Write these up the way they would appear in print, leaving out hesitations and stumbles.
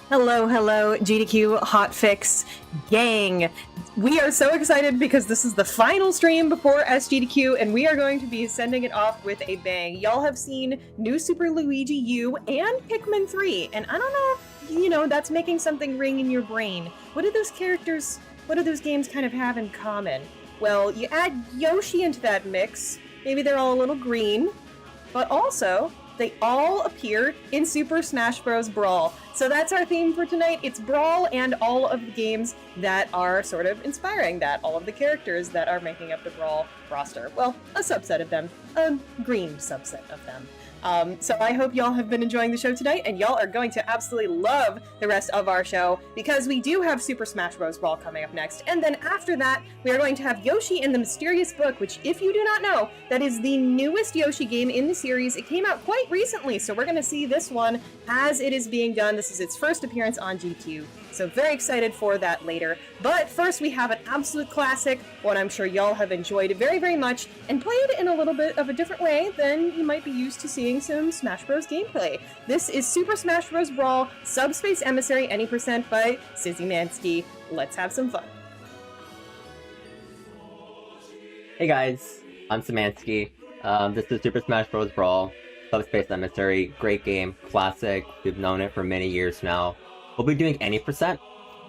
Hello, hello, GDQ Hotfix gang. We are so excited because this is the final stream before SGDQ, and we are going to be sending it off with a bang. Y'all have seen New Super Luigi U and Pikmin 3, and I don't know if, that's making something ring in your brain. What do those games kind of have in common? Well, you add Yoshi into that mix, maybe they're all a little green, but also, they all appear in Super Smash Bros. Brawl. So that's our theme for tonight. It's Brawl and all of the games that are sort of inspiring that, all of the characters that are making up the Brawl roster. Well, a subset of them, a green subset of them. So I hope y'all have been enjoying the show tonight, and y'all are going to absolutely love the rest of our show, because we do have Super Smash Bros. Brawl coming up next, and then after that, we are going to have Yoshi and the Mysterious Book, which, if you do not know, that is the newest Yoshi game in the series. It came out quite recently, so we're going to see this one as it is being done. This is its first appearance on GDQ, so very excited for that later. But first, we have an absolute classic, one I'm sure y'all have enjoyed very, very much, and played in a little bit of a different way than you might be used to seeing some Smash Bros. Gameplay. This is Super Smash Bros. Brawl Subspace Emissary Any Percent by Szymanski. Let's have some fun. Hey guys, I'm Szymanski. This is Super Smash Bros. Brawl Subspace Emissary. Great game, classic. We've known it for many years now. We'll be doing any percent,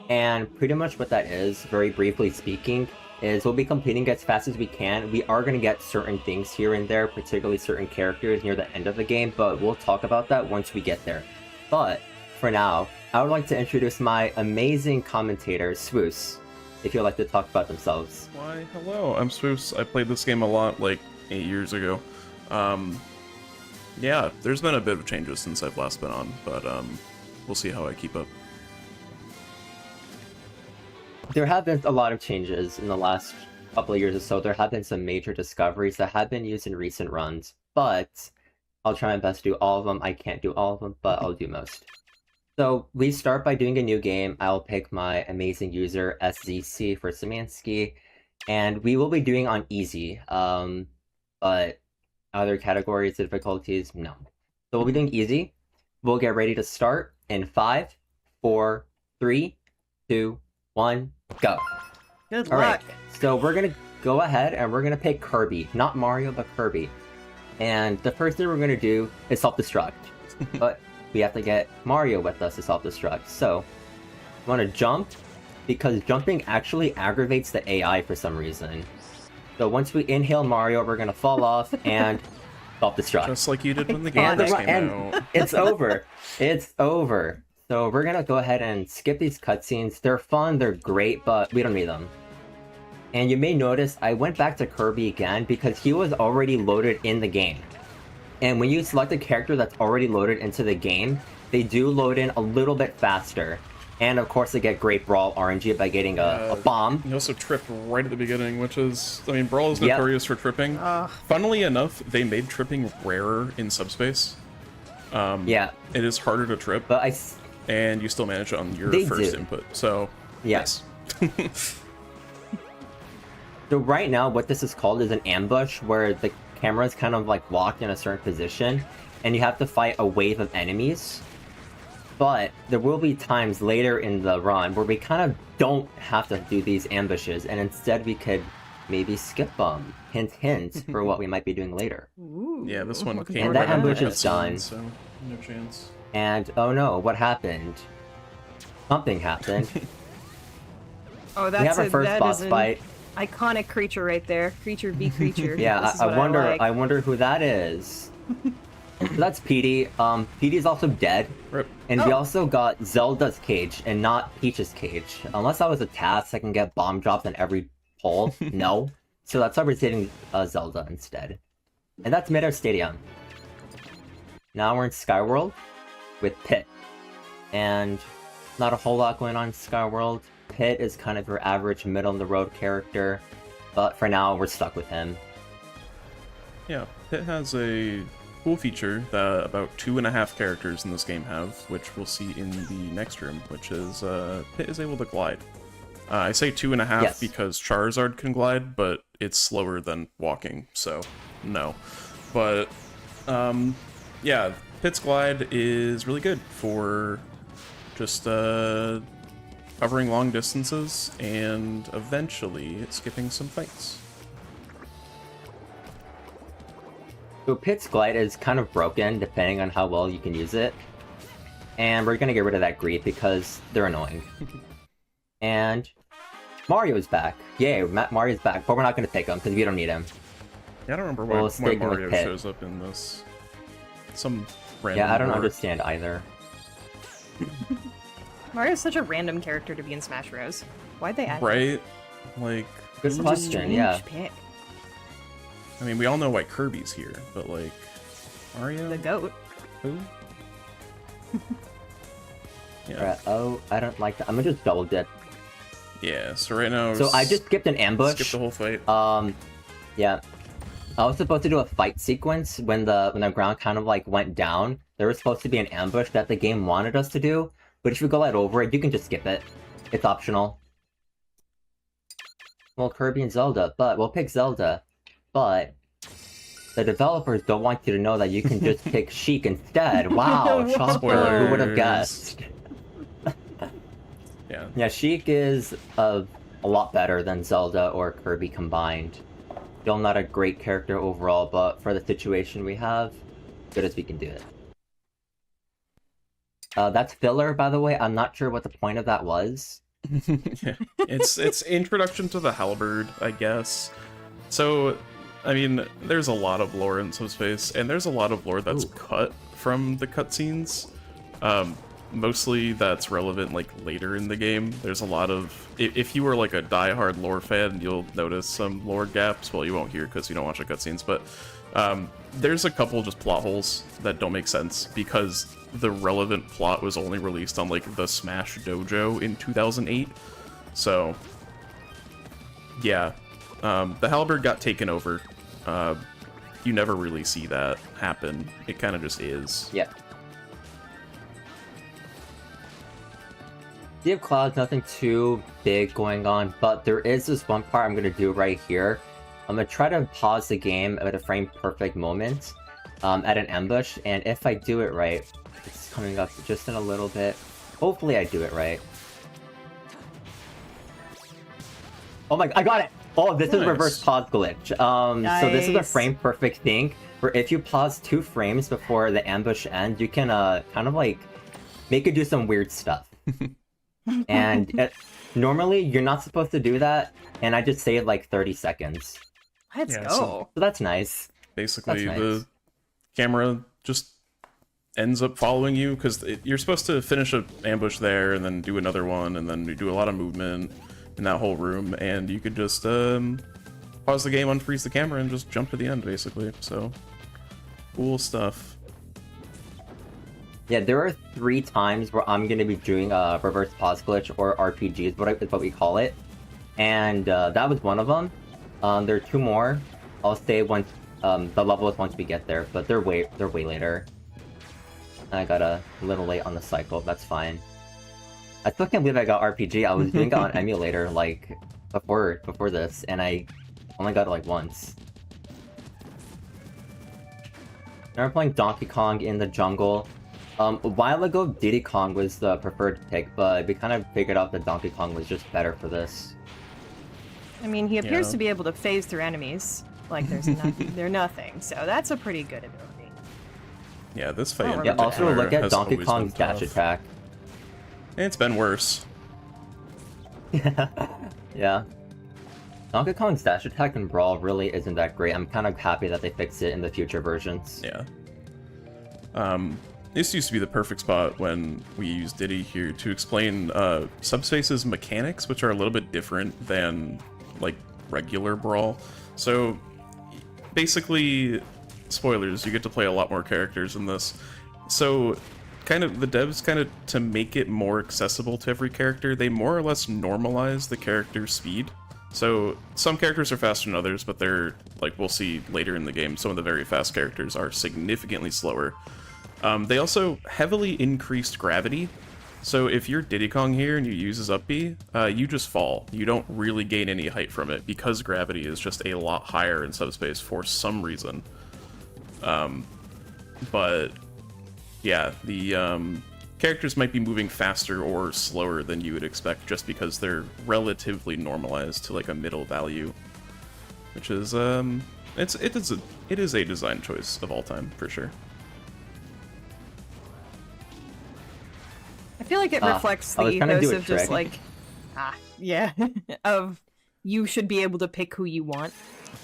and pretty much what that is, very briefly speaking, is we'll be completing as fast as we can. We are going to get certain things here and there, particularly certain characters near the end of the game, but we'll talk about that once we get there. But for now, I would like to introduce my amazing commentators, Swoos, if you'd like to talk about themselves. Why, hello, I'm Swoos. I played this game a lot, like, 8 years ago. Yeah, there's been a bit of changes since I've last been on, but, we'll see how I keep up. There have been a lot of changes in the last couple of years or so. There have been some major discoveries that have been used in recent runs, but I'll try my best to do all of them. I can't do all of them, but I'll do most. So we start by doing a new game. I'll pick my amazing user, SZC, for Szymanski, and we will be doing on easy, but other categories, difficulties, no. So we'll be doing easy. We'll get ready to start in 5, 4, 3, 2, 1, go. Good All luck. right, so we're gonna go ahead and we're gonna pick Kirby, not Mario, but Kirby. And the first thing we're gonna do is self-destruct, but we have to get Mario with us to self-destruct. So, we want to jump, because jumping actually aggravates the AI for some reason. So once we inhale Mario, we're gonna fall off and self-destruct. Just like you did when the game first came out. It's over. It's over. So we're gonna go ahead and skip these cutscenes. They're fun, they're great, but we don't need them. And you may notice I went back to Kirby again because he was already loaded in the game. And when you select a character that's already loaded into the game, they do load in a little bit faster. And of course they get great Brawl RNG by getting a bomb. You also trip right at the beginning, which is, I mean, Brawl is notorious for tripping. Funnily enough, they made tripping rarer in Subspace. Yeah. It is harder to trip. But and you still manage it on your first input, so yes. So right now, what this is called is an ambush, where the camera is kind of like locked in a certain position, and you have to fight a wave of enemies. But there will be times later in the run where we kind of don't have to do these ambushes, and instead we could maybe skip them. Hint, hint, for what we might be doing later. Ooh, yeah, this one came and that ambush is done. So no chance. And oh no, what happened? Something happened. Oh, We have our first boss fight. Iconic creature right there. Creature v creature. Yeah, I wonder who that is. That's Petey. Petey's also dead. Rip. And we also got Zelda's cage and not Peach's cage. Unless that was a task, I can get bomb drops in every hole. No. So that's why we're hitting Zelda instead. And that's Mid-Air Stadium. Now we're in Skyworld with Pit. And not a whole lot going on in Skyworld. Pit is kind of your average middle-of-the-road character. But for now, we're stuck with him. Yeah, Pit has a cool feature that about 2.5 characters in this game have, which we'll see in the next room, which is Pit is able to glide. I say 2.5 because Charizard can glide, but it's slower than walking, so no. But yeah, Pit's glide is really good for just covering long distances and eventually skipping some fights. So Pit's Glide is kind of broken depending on how well you can use it. And we're gonna get rid of that greed because they're annoying. And Mario's back. Yay, Mario's back, but we're not gonna take him because we don't need him. Yeah, I don't remember We'll why Mario shows up in this. Some random Yeah, I don't lore. understand either. Mario's such a random character to be in Smash Bros. Why'd they add him? Right? Like, Good Such a question, strange yeah. pick. I mean, we all know why Kirby's here, but like, Mario? The goat. Who? Yeah. Alright, oh, I don't like that. I'm gonna just double dip. Yeah, so right now... So I just skipped an ambush. Skip the whole fight. Yeah. I was supposed to do a fight sequence when the ground kind of like went down. There was supposed to be an ambush that the game wanted us to do, but if we go right over it, you can just skip it. It's optional. Well, Kirby and Zelda, but we'll pick Zelda. But the developers don't want you to know that you can just pick Sheik instead. Wow, shocker! Who would have guessed? Yeah. Yeah, Sheik is a lot better than Zelda or Kirby combined. Still not a great character overall, but for the situation we have, good as we can do it. That's filler, by the way. I'm not sure what the point of that was. Yeah. It's introduction to the halberd, I guess. So, I mean, there's a lot of lore in Subspace, and there's a lot of lore that's cut from the cutscenes. Mostly that's relevant like later in the game. There's a lot of... If you were like a die-hard lore fan, you'll notice some lore gaps. Well, you won't hear because you don't watch the cutscenes, but there's a couple just plot holes that don't make sense because the relevant plot was only released on like the Smash Dojo in 2008. So, yeah. The halberd got taken over. You never really see that happen. It kind of just is. Yeah. Sea of Clouds, nothing too big going on, but there is this one part I'm going to do right here. I'm going to try to pause the game at a frame-perfect moment at an ambush, and if I do it right, it's coming up just in a little bit. Hopefully I do it right. Oh my, I got it! Oh, this is reverse pause glitch. So this is a frame-perfect thing, where if you pause 2 frames before the ambush ends, you can kind of like make it do some weird stuff. And normally you're not supposed to do that, and I just saved like 30 seconds. Let's go. So that's nice. Basically, That's nice. The camera just ends up following you, because you're supposed to finish an ambush there, and then do another one, and then you do a lot of movement in that whole room, and you could just pause the game, unfreeze the camera, and just jump to the end, basically. So, cool stuff. Yeah, there are 3 times where I'm going to be doing a reverse pause glitch, or RPGs, is what we call it. And that was one of them. There are 2 more. I'll say once the level is once we get there, but they're way later. I got a little late on the cycle, that's fine. I still can't believe I got RPG. I was doing it on emulator like before this, and I only got it like once. Now we're playing Donkey Kong in the jungle. A while ago, Diddy Kong was the preferred pick, but we kind of figured out that Donkey Kong was just better for this. I mean, he appears Yeah. to be able to phase through enemies like they're nothing, so that's a pretty good ability. Yeah, this fight in Yeah, also particular look at has Donkey always Kong's been dash tough. attack. It's been worse. Yeah. Donkey Kong's dash attack in Brawl really isn't that great. I'm kind of happy that they fixed it in the future versions. Yeah. This used to be the perfect spot when we used Diddy here to explain Subspace's mechanics, which are a little bit different than, like, regular Brawl. So, basically, spoilers, you get to play a lot more characters in this. So, kind of, the devs kind of, to make it more accessible to every character, they more or less normalize the character's speed. So, some characters are faster than others, but they're, like, we'll see later in the game, some of the very fast characters are significantly slower. They also heavily increased gravity, so if you're Diddy Kong here and you use his up B, you just fall. You don't really gain any height from it, because gravity is just a lot higher in Subspace for some reason. But, yeah, the characters might be moving faster or slower than you would expect just because they're relatively normalized to like a middle value, which is it is a design choice of all time for sure. I feel like it reflects the ethos of just like, yeah, of you should be able to pick who you want,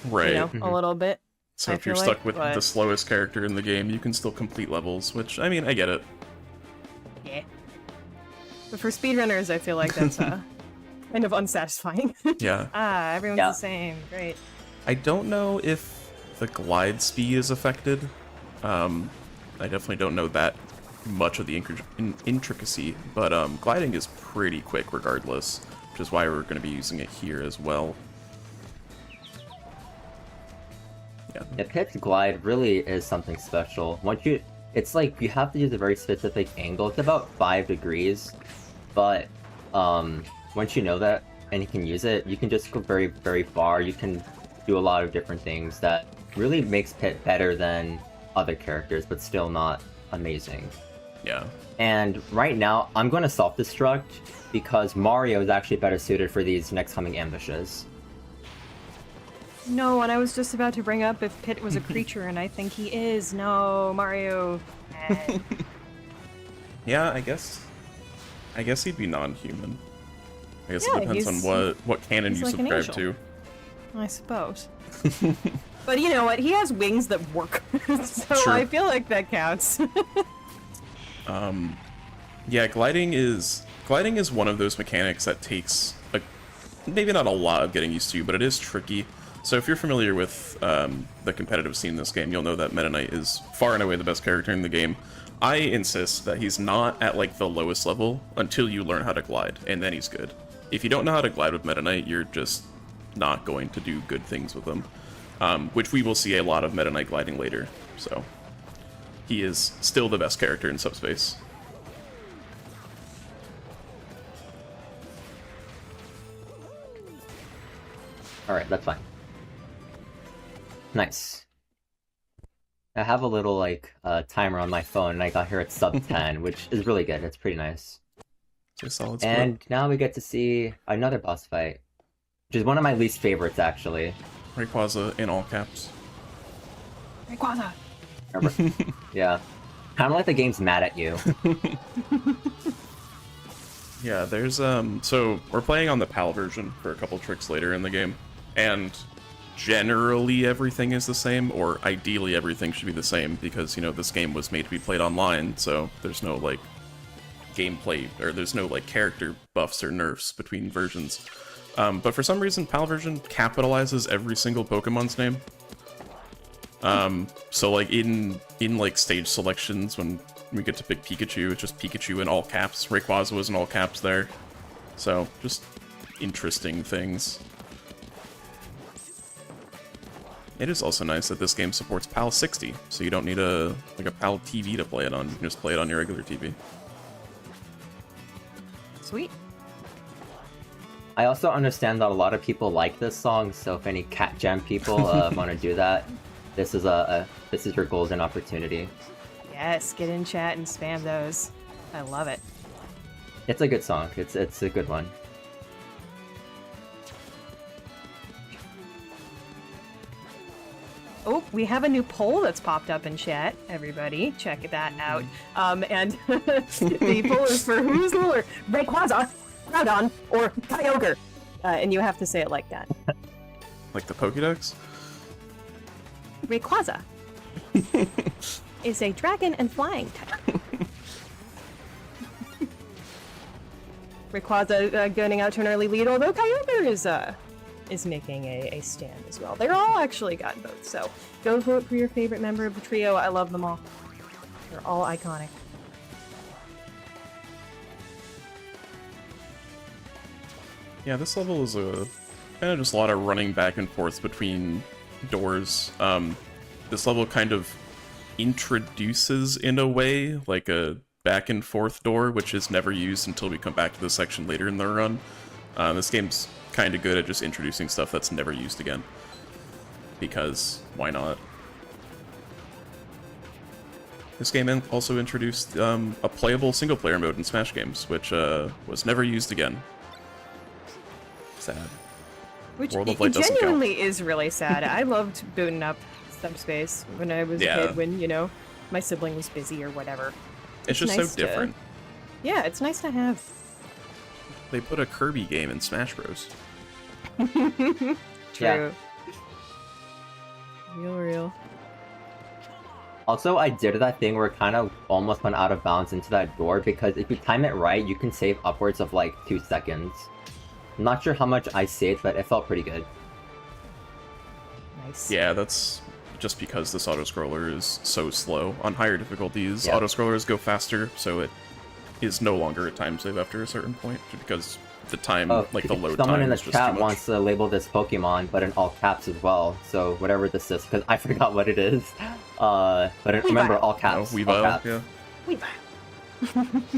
right? You know, a little bit. So if you're stuck with the slowest character in the game, you can still complete levels, which, I mean, I get it. Yeah. But for speedrunners, I feel like that's kind of unsatisfying. Yeah. Everyone's the same. Great. I don't know if the glide speed is affected. I definitely don't know that much of the intricacy, but gliding is pretty quick regardless, which is why we're going to be using it here as well. Yeah, Pit's glide really is something special. It's like you have to use a very specific angle. It's about 5 degrees, but once you know that and you can use it, you can just go very, very far. You can do a lot of different things that really makes Pit better than other characters, but still not amazing. Yeah. And right now, I'm going to self-destruct because Mario is actually better suited for these next coming ambushes. No, and I was just about to bring up if Pit was a creature, and I think he is. No, Mario. Yeah, I guess he'd be non-human. I guess it depends on what canon you like subscribe to. I suppose. But you know what? He has wings that work, so True. I feel like that counts. Yeah, gliding is one of those mechanics that takes maybe not a lot of getting used to, but it is tricky. So if you're familiar with the competitive scene in this game, you'll know that Meta Knight is far and away the best character in the game. I insist that he's not at like the lowest level until you learn how to glide, and then he's good. If you don't know how to glide with Meta Knight, you're just not going to do good things with him, which we will see a lot of Meta Knight gliding later. So he is still the best character in Subspace. Alright, that's fine. Nice. I have a little, like, timer on my phone, and I got here at sub 10, which is really good. It's pretty nice. So solid and now we get to see another boss fight, which is one of my least favorites, actually. Rayquaza in all caps. Rayquaza! Yeah. Kind of like the game's mad at you. Yeah, there's, so we're playing on the PAL version for a couple tricks later in the game, and generally everything is the same, or ideally everything should be the same, because, you know, this game was made to be played online, so there's no, like, gameplay, or there's no, like, character buffs or nerfs between versions. But for some reason, PAL version capitalizes every single Pokemon's name. So, like, in like, stage selections, when we get to pick Pikachu, it's just Pikachu in all caps. Rayquaza was in all caps there. So, just interesting things. It is also nice that this game supports PAL 60, so you don't need a PAL TV to play it on. You can just play it on your regular TV. Sweet. I also understand that a lot of people like this song, so if any Cat Jam people want to do that, this is your golden opportunity. Yes, get in chat and spam those. I love it. It's a good song. It's a good one. Oh, we have a new poll that's popped up in chat. Everybody, check that out. And the poll is for who's lower, Rayquaza, Groudon, or Kyogre. And you have to say it like that. Like the Pokédex? Rayquaza is a dragon and flying type. Rayquaza going out to an early lead, although Kyogre is making a stand as well. They're all actually got votes, so go vote for your favorite member of the trio. I love them all. They're all iconic. Yeah, this level is a kind of just a lot of running back and forth between doors. This level kind of introduces, in a way, like a back and forth door, which is never used until we come back to this section later in the run. This game's kind of good at just introducing stuff that's never used again. Because, why not? This game also introduced a playable single-player mode in Smash games, which was never used again. Sad. Which World of Light doesn't count. genuinely is really sad. I loved booting up Subspace when I was a kid, when, you know, my sibling was busy or whatever. It's just nice so different. Yeah, it's nice to have. They put a Kirby game in Smash Bros. True. Yeah. Real. Also, I did that thing where it kind of almost went out of bounds into that door, because if you time it right, you can save upwards of like 2 seconds. I'm not sure how much I saved, but it felt pretty good. Nice. Yeah, that's just because this auto-scroller is so slow. On higher difficulties, Yeah. auto-scrollers go faster, so it is no longer a time save after a certain point, because the time, like the load Someone time, in the is just chat too much. wants to label this Pokemon, but in all caps as well. So whatever this is, because I forgot what it is. But remember, all Oh, caps. all Weavile, caps. yeah. Weavile.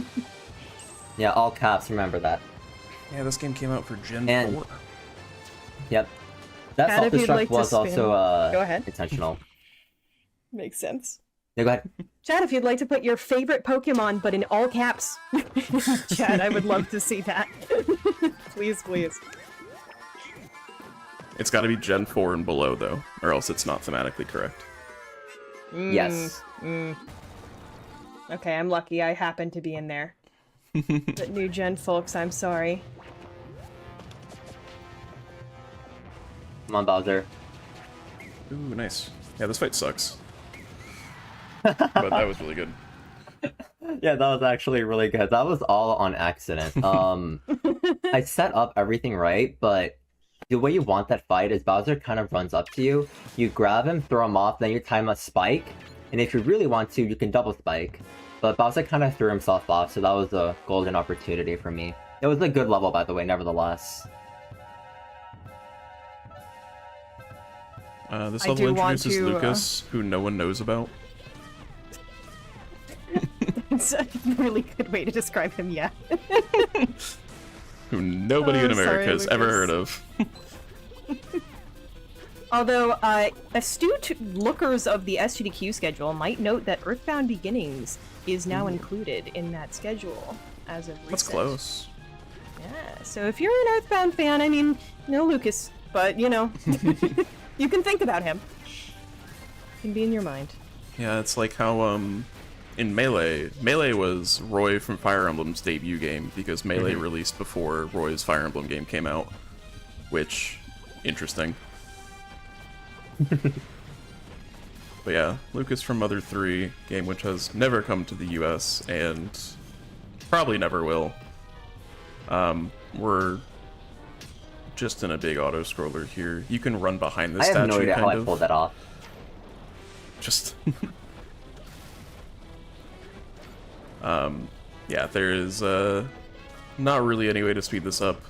Yeah, all caps. Remember that. Yeah, this game came out for Gen And- 4. Yep. That Kat, if you'd self-destruct like to was spin- also Go ahead. intentional. Makes sense. Yeah, go ahead. Chad, if you'd like to put your favorite Pokemon, but in all caps. Chad, I would love to see that. Please. It's gotta be Gen 4 and below, though, or else it's not thematically correct. Yes. Okay, I'm lucky I happen to be in there. But new gen folks, I'm sorry. Come on, Bowser. Ooh, nice. Yeah, this fight sucks. But that was really good. Yeah, that was actually really good. That was all on accident. I set up everything right, but the way you want that fight is Bowser kind of runs up to you, you grab him, throw him off, then you time a spike, and if you really want to, you can double spike. But Bowser kind of threw himself off, so that was a golden opportunity for me. It was a good level, by the way, nevertheless. This I level do want introduces to, Lucas, who no one knows about. It's a really good way to describe him, yeah. Who nobody Oh, in America sorry, has ever Lucas. heard of. Although, astute lookers of the SGDQ schedule might note that Earthbound Beginnings is now included in that schedule as of recent. That's close. Yeah, so if you're an Earthbound fan, I mean, no Lucas, but, you know, you can think about him. Can be in your mind. Yeah, it's like how, in Melee was Roy from Fire Emblem's debut game, because Melee released before Roy's Fire Emblem game came out. Which, interesting. But yeah, Lucas from Mother 3, game which has never come to the US, and probably never will. We're just in a big auto-scroller here. You can run behind the I statue, have no idea how I kind of. pulled that off. Just... yeah, there is not really any way to speed this up,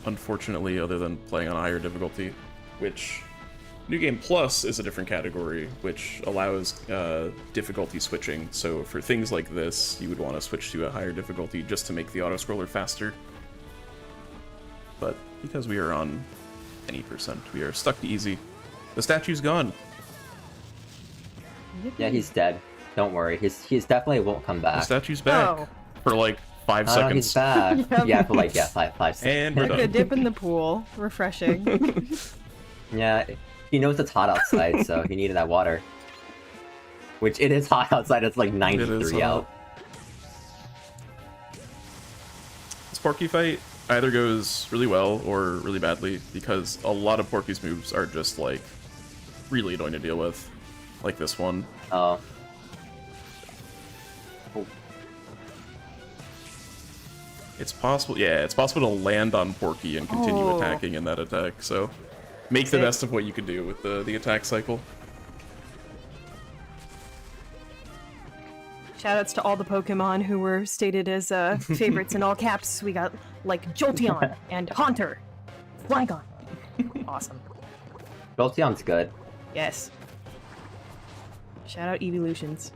unfortunately, other than playing on a higher difficulty, which New Game Plus is a different category, which allows difficulty switching. So for things like this, you would want to switch to a higher difficulty just to make the auto-scroller faster. But because we are on any percent, we are stuck to easy. The statue's gone. Yeah, he's dead. Don't worry. He's definitely won't come The back. statue's back Oh. for like 5 Oh, seconds. he's back. Yep. Yeah, for like, five seconds. And we're Like a done. dip in the pool. Refreshing. Yeah, he knows it's hot outside, so he needed that water. Which, it is hot outside, it's like 93 hot. out. This Porky fight either goes really well or really badly, because a lot of Porky's moves are just, like, really annoying to deal with. Like this one. Oh. It's possible to land on Porky and continue Oh. attacking in that attack, so make the Sick. best of what you can do with the attack cycle. Shoutouts to all the Pokemon who were stated as favorites in all caps. We got, like, Jolteon and Haunter. Flygon. Awesome. Jolteon's good. Yes. Shout out Evolutions.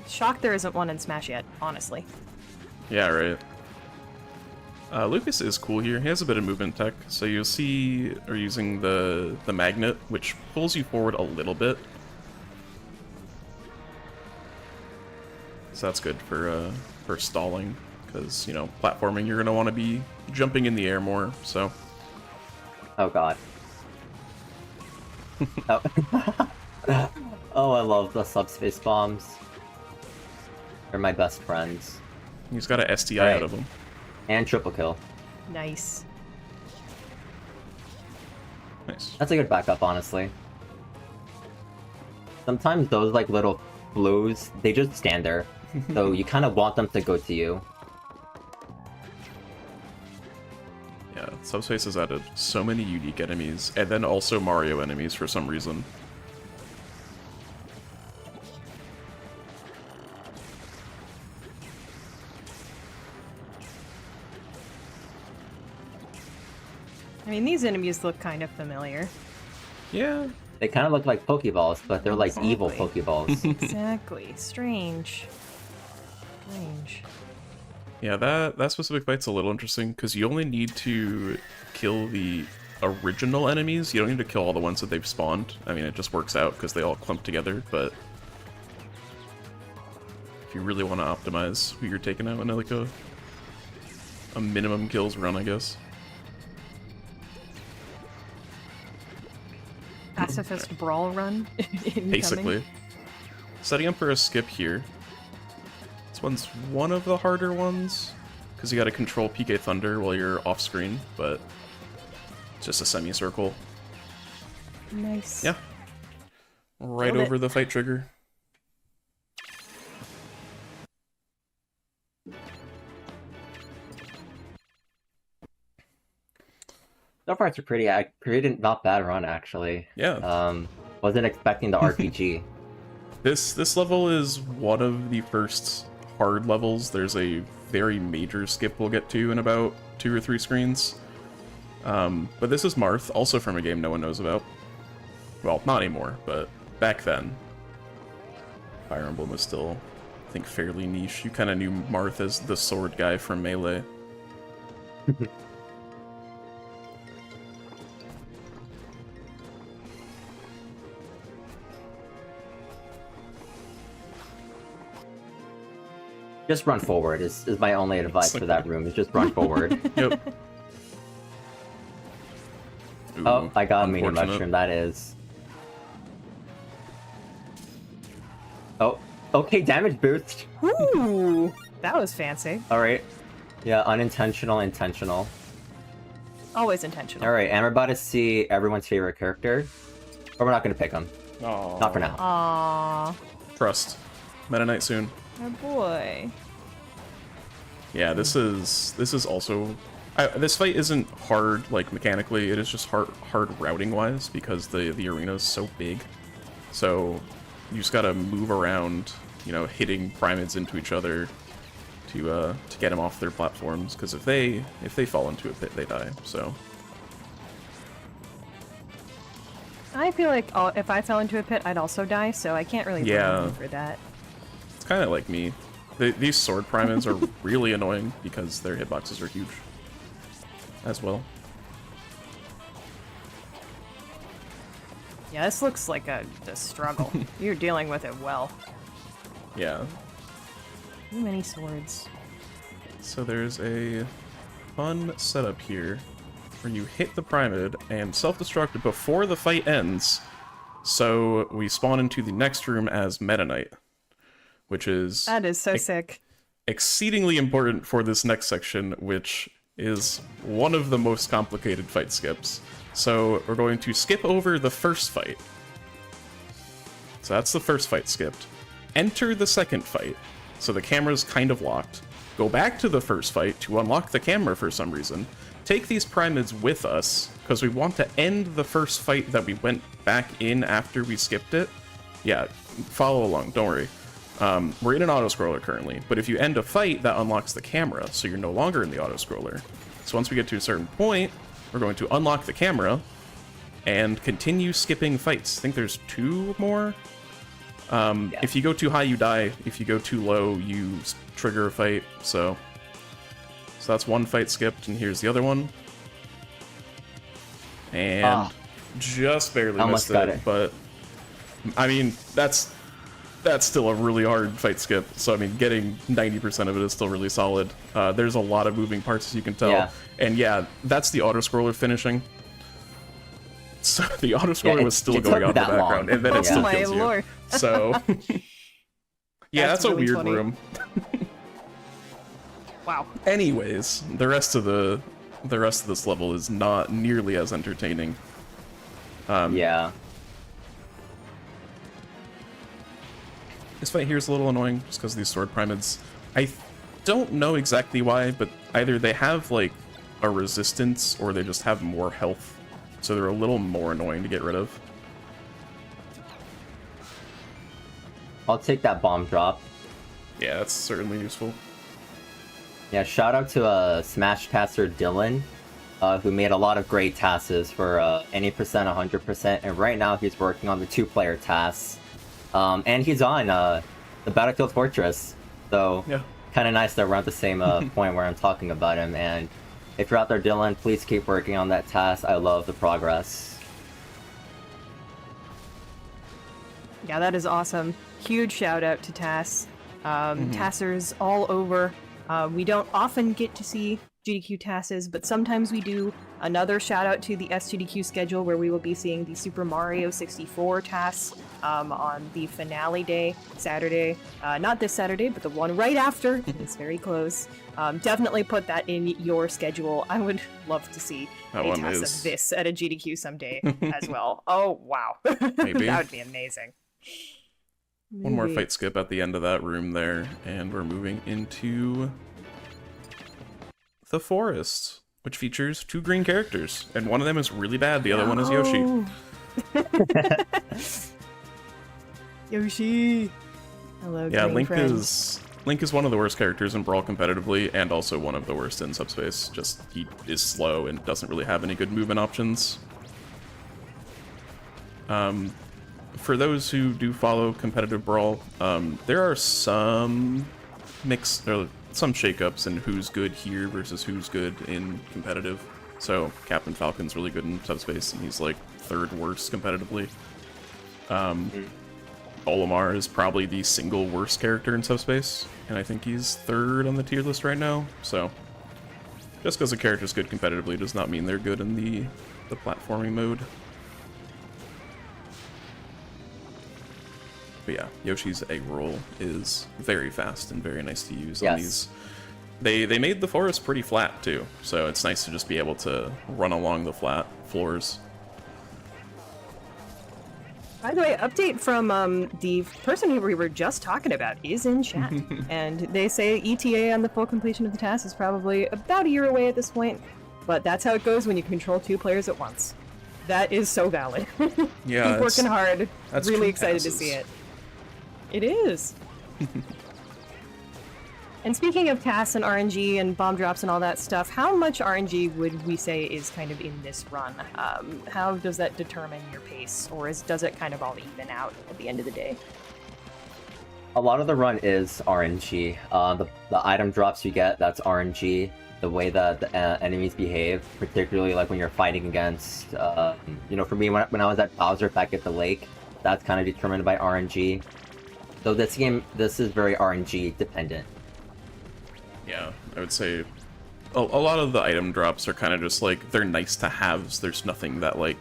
Shocked there isn't one in Smash yet, honestly. Yeah, right. Lucas is cool here. He has a bit of movement tech, so you'll see are using the magnet, which pulls you forward a little bit. So that's good for stalling, because, you know, platforming, you're going to want to be jumping in the air more, so... Oh god. Oh. Oh, I love the subspace bombs. They're my best friends. He's got a STI out of them. And triple kill. Nice. Nice. That's a good backup, honestly. Sometimes those, like, little blues, they just stand there. So you kind of want them to go to you. Yeah, Subspace has added so many unique enemies, and then also Mario enemies for some reason. I mean, these enemies look kind of familiar. Yeah. They kind of look like Pokeballs, but they're like Exactly. evil Pokeballs. Exactly. Strange. Strange. Yeah, that specific fight's a little interesting, because you only need to kill the original enemies. You don't need to kill all the ones that they've spawned. I mean, it just works out, because they all clump together, but... if you really want to optimize who you're taking out in like a minimum kills run, I guess. Pacifist brawl run. Incoming. Basically. Setting up for a skip here. This one's one of the harder ones, because you gotta control PK Thunder while you're off screen, but it's just a semicircle. Nice. Yeah. Right Nailed it. over the fight trigger. So far, it's a pretty not bad run, actually. Yeah. Wasn't expecting the RPG. This level is one of the first hard levels. There's a very major skip we'll get to in about 2 or 3 screens. But this is Marth, also from a game no one knows about. Well, not anymore, but back then. Fire Emblem was still, I think, fairly niche. You kind of knew Marth as the sword guy from Melee. Just run forward is my only advice for that room, is just run forward. Yep. Ooh, Oh, I got a mini unfortunate. mushroom, that is. Oh, okay, damage boost. Ooh, that was fancy. Alright. Yeah, unintentional, intentional. Always intentional. Alright, and we're about to see everyone's favorite character. But we're not gonna pick him. Aw. Not for now. Aww. Trust. Meta Knight soon. Oh boy. Yeah, this is also... this fight isn't hard, like, mechanically. It is just hard routing-wise, because the arena is so big. So you just gotta move around, you know, hitting Primates into each other to get them off their platforms, because if they fall into a pit, they die, so... I feel like if I fell into a pit, I'd also die, so I can't really blame Yeah. you for that. It's kind of like me. These sword Primates are really annoying, because their hitboxes are huge as well. Yeah, this looks like a struggle. You're dealing with it well. Yeah. Too many swords. So there's a fun setup here where you hit the Primate and self-destruct before the fight ends, so we spawn into the next room as Meta Knight, which is That is so sick. exceedingly important for this next section, which is one of the most complicated fight skips. So we're going to skip over the first fight. So that's the first fight skipped. Enter the second fight. So the camera's kind of locked. Go back to the first fight to unlock the camera for some reason. Take these Primates with us, because we want to end the first fight that we went back in after we skipped it. Yeah, follow along, don't worry. We're in an auto-scroller currently, but if you end a fight, that unlocks the camera, so you're no longer in the auto-scroller. So once we get to a certain point, we're going to unlock the camera and continue skipping fights. I think there's 2 more. If you go too high, you die. If you go too low, you trigger a fight. So that's one fight skipped, and here's the other one. And just barely Almost missed got it, it. but I mean, that's that's still a really hard fight skip. So, I mean, getting 90% of it is still really solid. There's a lot of moving parts, as you can tell. Yeah. And yeah, that's the auto-scroller finishing. So the auto-scroller was still going on in the background, and then it still kills you. Lord. So, yeah, that's really a weird funny. room. Wow. Anyways, the rest of this level is not nearly as entertaining. Yeah. This fight here is a little annoying just because of these sword pyramids. I don't know exactly why, but either they have like a resistance or they just have more health, so they're a little more annoying to get rid of. I'll take that bomb drop. Yeah, that's certainly useful. Yeah, shout out to Smash Tasser Dylan, who made a lot of great tasks for any percent, 100%, and right now he's working on the 2-player tasks. And he's on the Battlefield Fortress, so Yeah. kind of nice that we're at the same point where I'm talking about him. And if you're out there, Dylan, please keep working on that task. I love the progress. Yeah, that is awesome. Huge shout out to Tass. Tassers all over. We don't often get to see GDQ tasks, but sometimes we do. Another shout out to the SGDQ schedule where we will be seeing the Super Mario 64 tasks on the finale day, Saturday. Not this Saturday, but the one right after. It's very close. Definitely put that in your schedule. I would love to see That a one task is- of this at a GDQ someday as well. Oh, wow. Maybe. That would be amazing. One more Maybe. fight skip at the end of that room there, and we're moving into the forest, which features 2 green characters, and one of them is really bad, the other one is Yoshi. Yoshi. Hello, Yeah, green Link friends. is one of the worst characters in Brawl competitively, and also one of the worst in Subspace. Just, he is slow and doesn't really have any good movement options. For those who do follow competitive Brawl, there are some some shakeups in who's good here versus who's good in competitive. So Captain Falcon's really good in Subspace, and he's like 3rd worst competitively. Olimar is probably the single worst character in Subspace, and I think he's 3rd on the tier list right now. So just because a character's good competitively does not mean they're good in the platforming mode. But yeah, Yoshi's egg roll is very fast and very nice to use on these. They made the forest pretty flat too, so it's nice to just be able to run along the flat floors. By the way, update from the person who we were just talking about is in chat, and they say ETA on the full completion of the task is probably about a year away at this point, but that's how it goes when you control 2 players at once. That is so valid. Yeah, Keep working hard. that's Really true excited to passes. see it. It is. And speaking of tasks and RNG and bomb drops and all that stuff, how much RNG would we say is kind of in this run? How does that determine your pace, or does it kind of all even out at the end of the day? A lot of the run is RNG. The item drops you get, that's RNG. The way that the enemies behave, particularly like when you're fighting against, you know, for me, when I was at Bowser back at the lake, that's kind of determined by RNG. So this is very RNG dependent. Yeah, I would say a lot of the item drops are kind of just like, they're nice to haves. There's nothing that, like,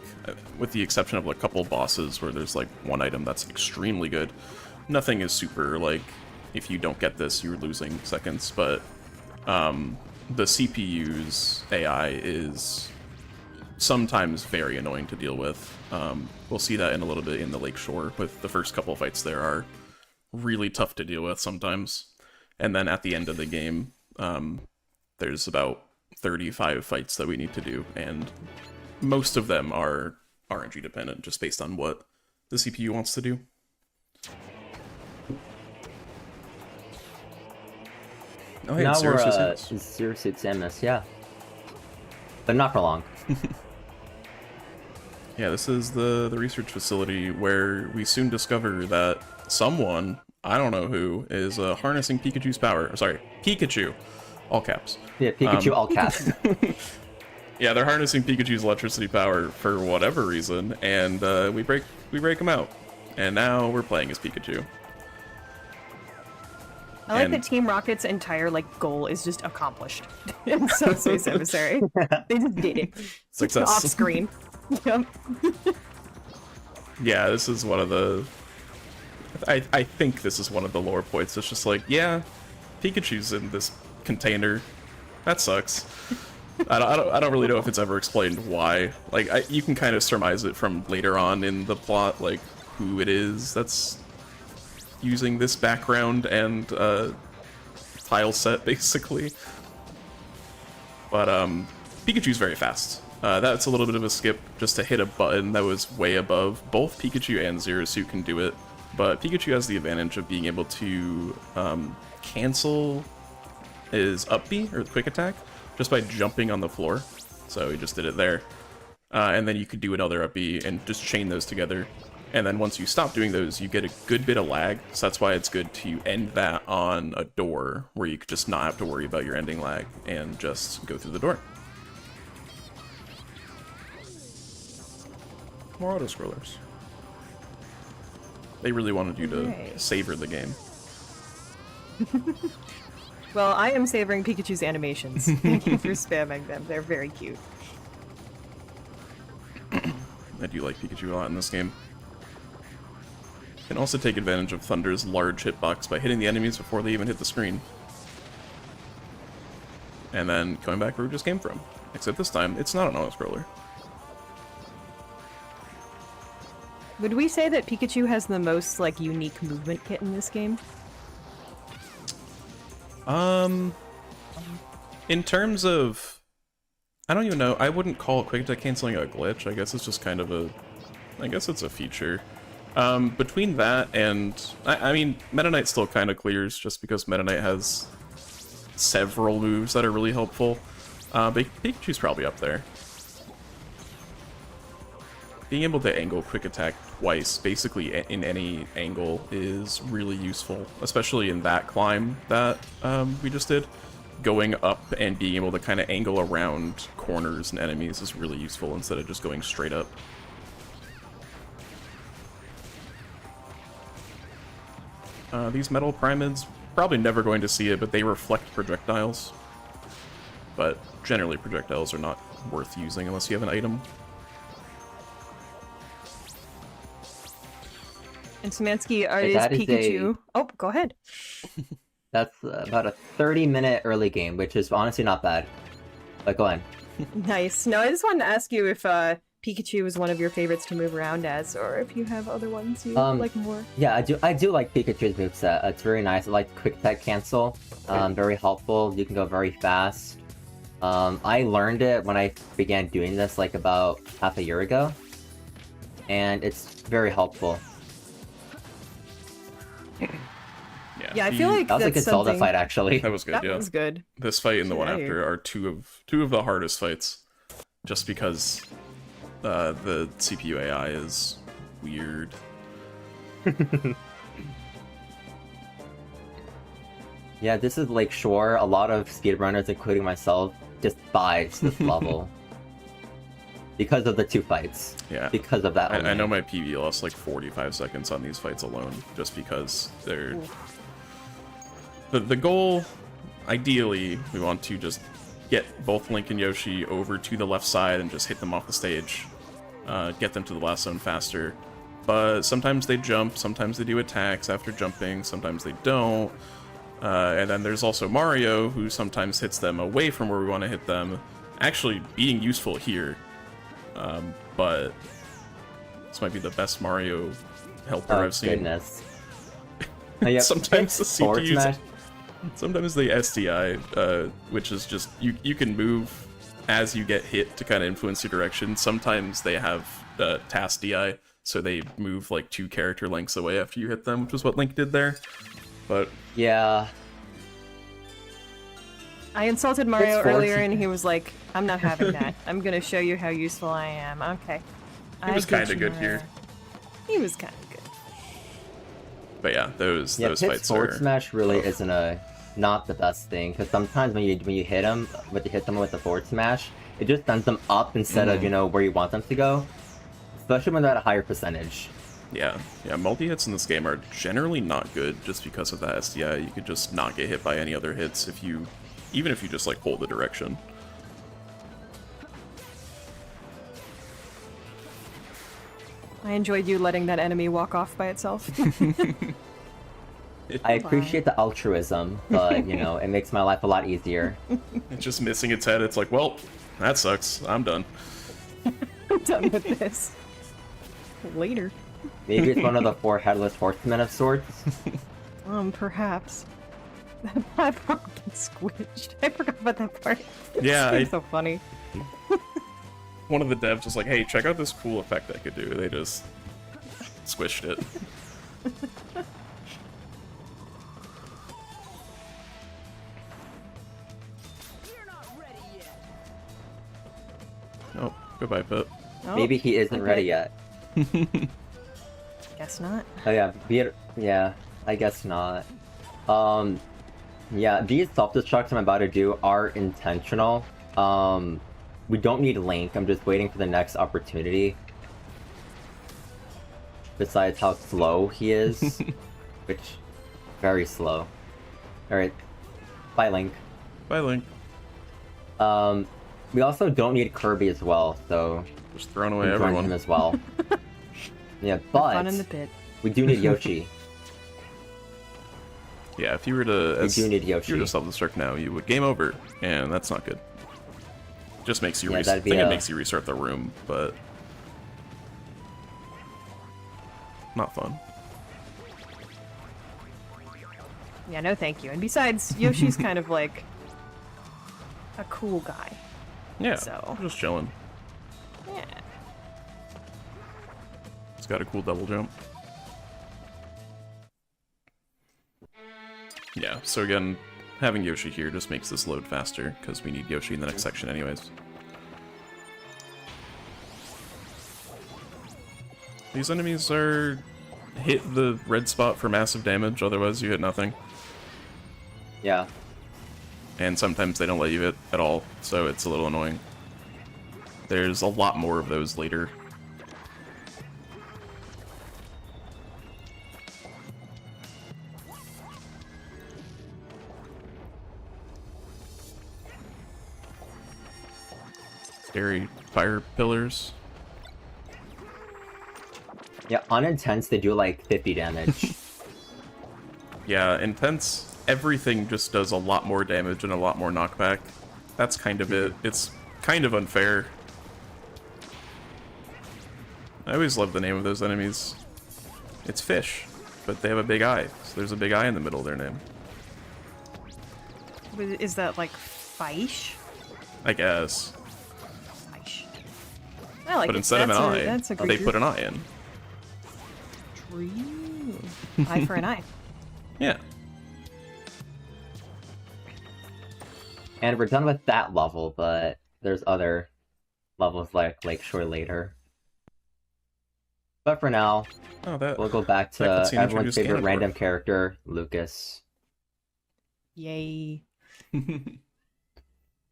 with the exception of a couple bosses where there's like one item that's extremely good, nothing is super like, if you don't get this, you're losing seconds. But the CPU's AI is sometimes very annoying to deal with. We'll see that in a little bit in the Lakeshore, with the first couple fights there are really tough to deal with sometimes. And then at the end of the game, there's about 35 fights that we need to do, and most of them are RNG dependent, just based on what the CPU wants to do. Oh, Now Zero we're Suits. Zero Suits MS, yeah. But not for long. Yeah, this is the research facility where we soon discover that someone, I don't know who, is harnessing Pikachu's power. Sorry, Pikachu, all caps. Yeah, Pikachu all caps. Yeah, they're harnessing Pikachu's electricity power for whatever reason, and we break him out, and now we're playing as Pikachu. I like And- that Team Rocket's entire like goal is just accomplished in Subspace Emissary. They just did it. Success. Off screen. Yep. Yeah, this is one of the... I think this is one of the lore points. It's just like, yeah, Pikachu's in this container. That sucks. I don't really know if it's ever explained why. Like, you can kind of surmise it from later on in the plot, like, who it is that's using this background and tile set, basically. But, Pikachu's very fast. That's a little bit of a skip just to hit a button that was way above. Both Pikachu and Zero Suit can do it, but Pikachu has the advantage of being able to cancel his up B, or the quick attack, just by jumping on the floor. So he just did it there. And then you could do another up B and just chain those together. And then once you stop doing those, you get a good bit of lag, so that's why it's good to end that on a door, where you could just not have to worry about your ending lag and just go through the door. More auto-scrollers. They really wanted you to Right. savor the game. Well, I am savoring Pikachu's animations. Thank you for spamming them. They're very cute. I do like Pikachu a lot in this game. You can also take advantage of Thunder's large hitbox by hitting the enemies before they even hit the screen. And then going back where we just came from. Except this time, it's not an auto-scroller. Would we say that Pikachu has the most like unique movement kit in this game? In terms of... I don't even know, I wouldn't call quick attack canceling a glitch. I guess it's just kind of a... I guess it's a feature. Between that and... I mean, Meta Knight still kind of clears, just because Meta Knight has several moves that are really helpful. But Pikachu's probably up there. Being able to angle quick attack twice, basically in any angle, is really useful, especially in that climb that we just did. Going up and being able to kind of angle around corners and enemies is really useful instead of just going straight up. These metal pyramids, probably never going to see it, but they reflect projectiles. But generally projectiles are not worth using unless you have an item. And Samansky, is That is Pikachu... Oh, go ahead. That's about a 30-minute early game, which is honestly not bad. But go on. Nice. No, I just wanted to ask you if Pikachu is one of your favorites to move around as, or if you have other ones you like more. Yeah, I do like Pikachu's moveset. It's very nice. I like quick attack cancel. Very helpful. You can go very fast. I learned it when I began doing this like about half a year ago. And it's very helpful. Yeah, I feel like That was a that's good Zelda something... fight, actually. That was good, That yeah. was good. This fight and the one Yeah. after are two of the hardest fights, just because the CPU AI is weird. Yeah, this is Lake Shore. A lot of speedrunners, including myself, despise this level. Because of the two fights. Yeah. Because of that. I know my PV lost like 45 seconds on these fights alone, just because they're... The goal, ideally, we want to just get both Link and Yoshi over to the left side and just hit them off the stage. Get them to the last zone faster. But sometimes they jump, sometimes they do attacks after jumping, sometimes they don't. And then there's also Mario, who sometimes hits them away from where we want to hit them, actually being useful here. But this might be the best Mario helper I've seen. Goodness. Yep. Sometimes the Forward CPU's... smash. Sometimes the SDI, which is just, you can move as you get hit to kind of influence your direction. Sometimes they have task DI, so they move like 2 character lengths away after you hit them, which is what Link did there. But Yeah. I insulted Mario It's forward earlier, smash. and he was like, "I'm not having that. I'm gonna show you how useful I am." Okay. He was I get kinda you, good Mario. here. He was kind of good. But yeah, those Yeah, his fights forward are... smash really isn't not the best thing, because sometimes when you hit them, with the forward smash, it just sends them up instead of, where you want them to go. Especially when they're at a higher percentage. Yeah, multi-hits in this game are generally not good just because of that SDI. You could just not get hit by any other hits even if you just, like, hold the direction. I enjoyed you letting that enemy walk off by itself. I appreciate the altruism, but, you know, it makes my life a lot easier. It's just missing its head. It's like, well, that sucks. I'm done. I'm done with this. Later. Maybe it's one of the 4 headless horsemen of sorts. Perhaps. That platform gets squished. I forgot about that part. Yeah, It's so funny. One of the devs was like, hey, check out this cool effect I could do. They just squished it. Oh, goodbye, Pip. Oh, Maybe he isn't okay. ready yet. Guess not. Oh yeah, I guess not. Yeah, these self-destructs I'm about to do are intentional. We don't need Link, I'm just waiting for the next opportunity. Besides how slow he is, which, very slow. Alright, bye Link. Bye, Link. We also don't need Kirby as well, so... Just throwing away join everyone. him as well. Yeah, Fun in the but pit. we do need Yoshi. Yeah, if you were to... We do need If you Yoshi. were to self-destruct now, you would game over, and that's not good. Just makes you Yeah, restart. I that'd be think it a- makes you restart the room, but not fun. Yeah, no thank you. And besides, Yoshi's kind of like a cool guy. Yeah, So. just chilling. Yeah. It's got a cool double jump. Yeah, so again, having Yoshi here just makes this load faster, because we need Yoshi in the next section anyways. These enemies are... hit the red spot for massive damage, otherwise you hit nothing. Yeah. And sometimes they don't let you hit at all, so it's a little annoying. There's a lot more of those later. Scary fire pillars. Yeah, on intense they do like 50 damage. Yeah, intense, everything just does a lot more damage and a lot more knockback. That's kind of it. It's kind of unfair. I always love the name of those enemies. It's fish, but they have a big eye. So there's a big eye in the middle of their name. Is that like Faish? I guess. Faish. I like But it. instead of an eye, that's a they creature. put an eye in. True. Eye for an eye. Yeah. And we're done with that level, but there's other levels like Lakeshore later. But for now, Oh, that. we'll go back to that cutscene everyone's introduced favorite Ganondorf. random character, Lucas. Yay.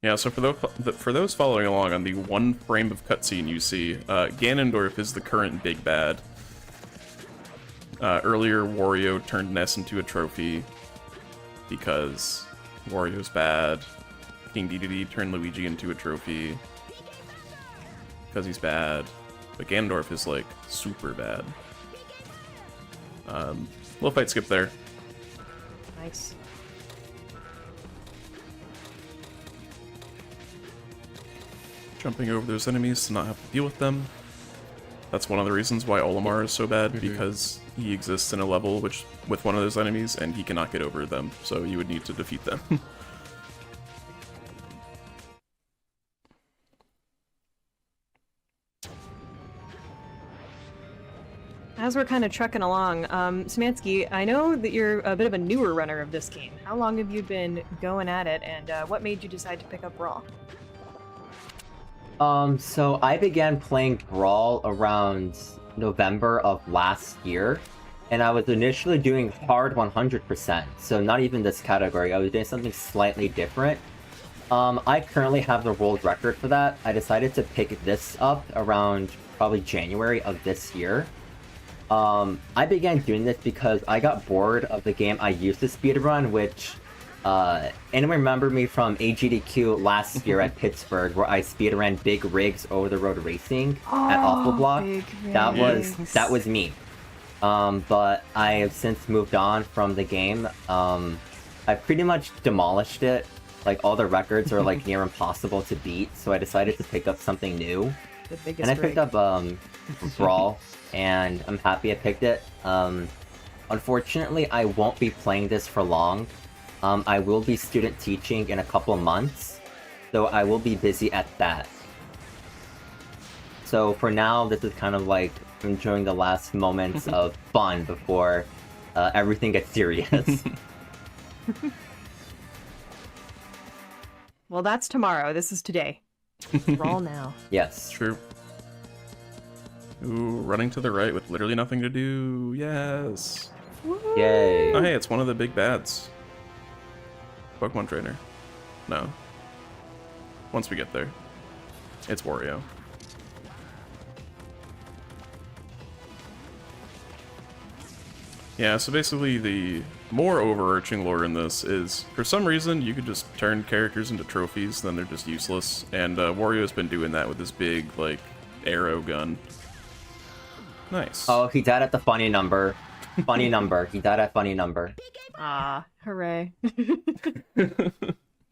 Yeah, so for those following along on the one frame of cutscene you see, Ganondorf is the current big bad. Earlier, Wario turned Ness into a trophy because Wario's bad. King Dedede turned Luigi into a trophy because he's bad. But Ganondorf is, like, super bad. Little fight skip there. Nice. Jumping over those enemies to not have to deal with them. That's one of the reasons why Olimar is so bad, because he exists in a level with one of those enemies, and he cannot get over them, so you would need to defeat them. As we're kind of trucking along, Szymanski, I know that you're a bit of a newer runner of this game. How long have you been going at it, and what made you decide to pick up Brawl? So I began playing Brawl around November of last year, and I was initially doing hard 100%, so not even this category. I was doing something slightly different. I currently have the world record for that. I decided to pick this up around probably January of this year. I began doing this because I got bored of the game I used to speedrun, which, anyone remember me from AGDQ last year at Pittsburgh, where I speedran big rigs over the road racing at Awful Block? That was me. But I have since moved on from the game. I've pretty much demolished it. Like, all the records are, like, near impossible to beat, so I decided to pick up something new. And I picked up, Brawl, and I'm happy I picked it. Unfortunately, I won't be playing this for long. I will be student teaching in a couple months, so I will be busy at that. So for now, this is kind of like enjoying the last moments of fun before everything gets serious. Well, that's tomorrow. This is today. Roll now. Yes. True. Ooh, running to the right with literally nothing to do. Yes. Yay. Oh, hey, it's one of the big bads. Pokemon Trainer. No. Once we get there. It's Wario. Yeah, so basically the more overarching lore in this is, for some reason, you could just turn characters into trophies, then they're just useless. And Wario's been doing that with this big, like, arrow gun. Nice. Oh, he died at the funny number. Funny number. He died at funny number. Ah, hooray.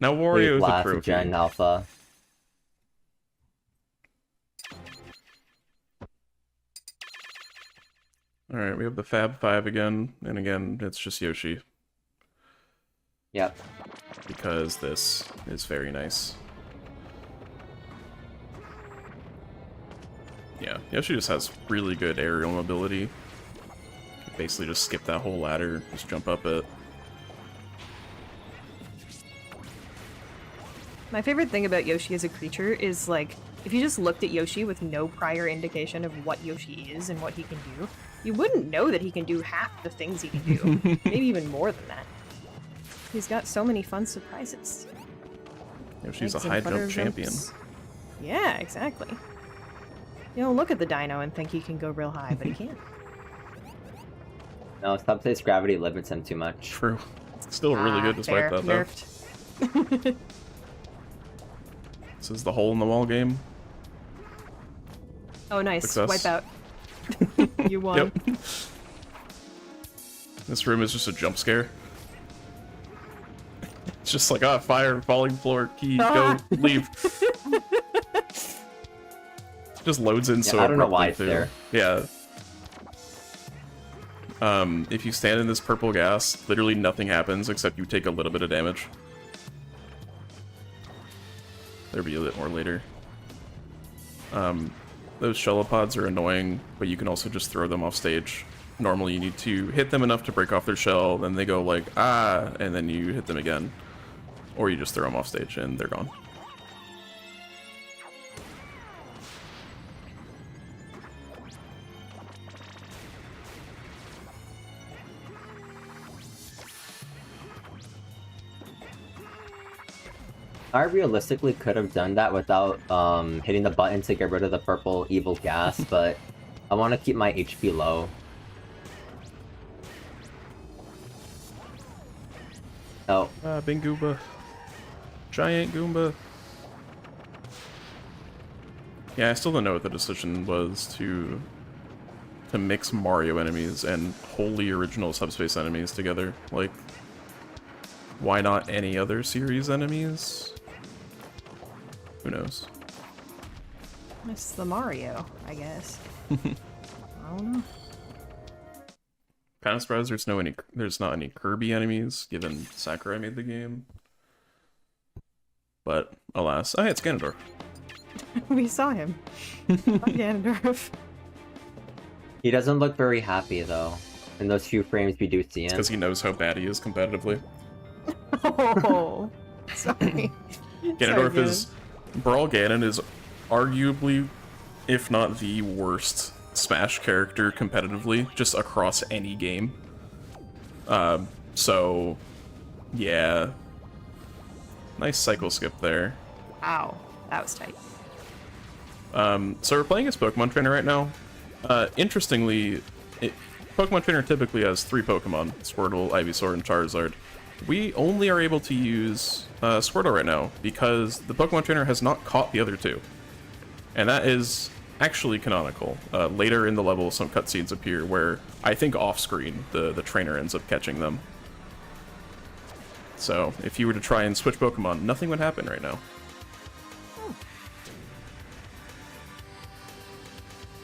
Now Wario's a Last trophy. Gen Alpha. Alright, we have the Fab 5 again, and again, it's just Yoshi. Yep. Because this is very nice. Yeah, Yoshi just has really good aerial mobility. Basically just skip that whole ladder, just jump up it. My favorite thing about Yoshi as a creature is, like, if you just looked at Yoshi with no prior indication of what Yoshi is and what he can do, you wouldn't know that he can do half the things he can do. Maybe even more than that. He's got so many fun surprises. Yoshi's a Eggs and high butter jump champion. jumps. Yeah, exactly. You don't look at the dino and think he can go real high, but he can. No, Subspace gravity limits him too much. True. Still really good despite fair. that, though. Nerfed. This is the hole in the wall game. Oh, nice. Success. Wipe out. You won. Yep. This room is just a jump scare. It's just like, ah, fire, falling floor, key, go, leave. Just loads in so I don't know why abruptly, it's too. there. Yeah. If you stand in this purple gas, literally nothing happens except you take a little bit of damage. There'll be a bit more later. Those shellopods are annoying, but you can also just throw them off stage. Normally you need to hit them enough to break off their shell, then they go like, ah, and then you hit them again. Or you just throw them off stage and they're gone. I realistically could have done that without hitting the button to get rid of the purple evil gas, but I want to keep my HP low. Oh. Ah, Big Goomba. Giant Goomba. Yeah, I still don't know what the decision was to mix Mario enemies and wholly original Subspace enemies together. Like, why not any other series enemies? Who knows? It's the Mario, I guess. I don't know. Kind of surprised there's not any Kirby enemies, given Sakurai made the game. But alas, oh, hey, it's Ganondorf. We saw him. Ganondorf. He doesn't look very happy, though, in those few frames we do see him. Because he knows how bad he is competitively. Oh, sorry. Ganondorf Sorry, is... Brawl Ganon is arguably, if not the worst Smash character competitively, just across any game. So, yeah. Nice cycle skip there. Wow, that was tight. So we're playing as Pokemon Trainer right now. Interestingly, Pokemon Trainer typically has 3 Pokemon, Squirtle, Ivysaur, and Charizard. We only are able to use Squirtle right now because the Pokemon Trainer has not caught the other 2. And that is actually canonical. Later in the level, some cutscenes appear where, I think off-screen, the trainer ends up catching them. So, if you were to try and switch Pokemon, nothing would happen right now.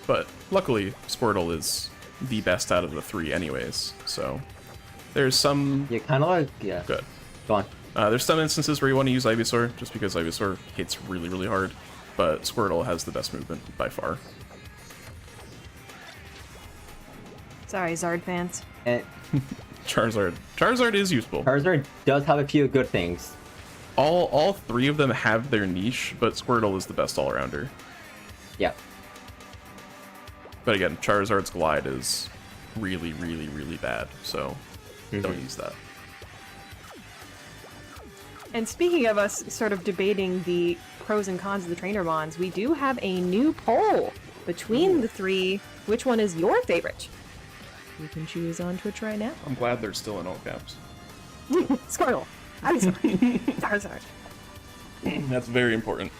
But, luckily, Squirtle is the best out of the 3 anyways, so... There's some... Yeah, kind of like... Yeah. Good. Go on. There's some instances where you want to use Ivysaur, just because Ivysaur hits really, really hard. But Squirtle has the best movement by far. Sorry, Zard fans. And Charizard. Charizard is useful. Charizard does have a few good things. All 3 of them have their niche, but Squirtle is the best all-rounder. Yeah. But again, Charizard's glide is really, really, really bad, so don't use that. And speaking of us sort of debating the pros and cons of the trainer bonds, we do have a new poll between the 3. Which one is your favorite? You can choose on Twitch right now. I'm glad they're still in all caps. Squirtle. Ivysaur. Charizard. That's very important.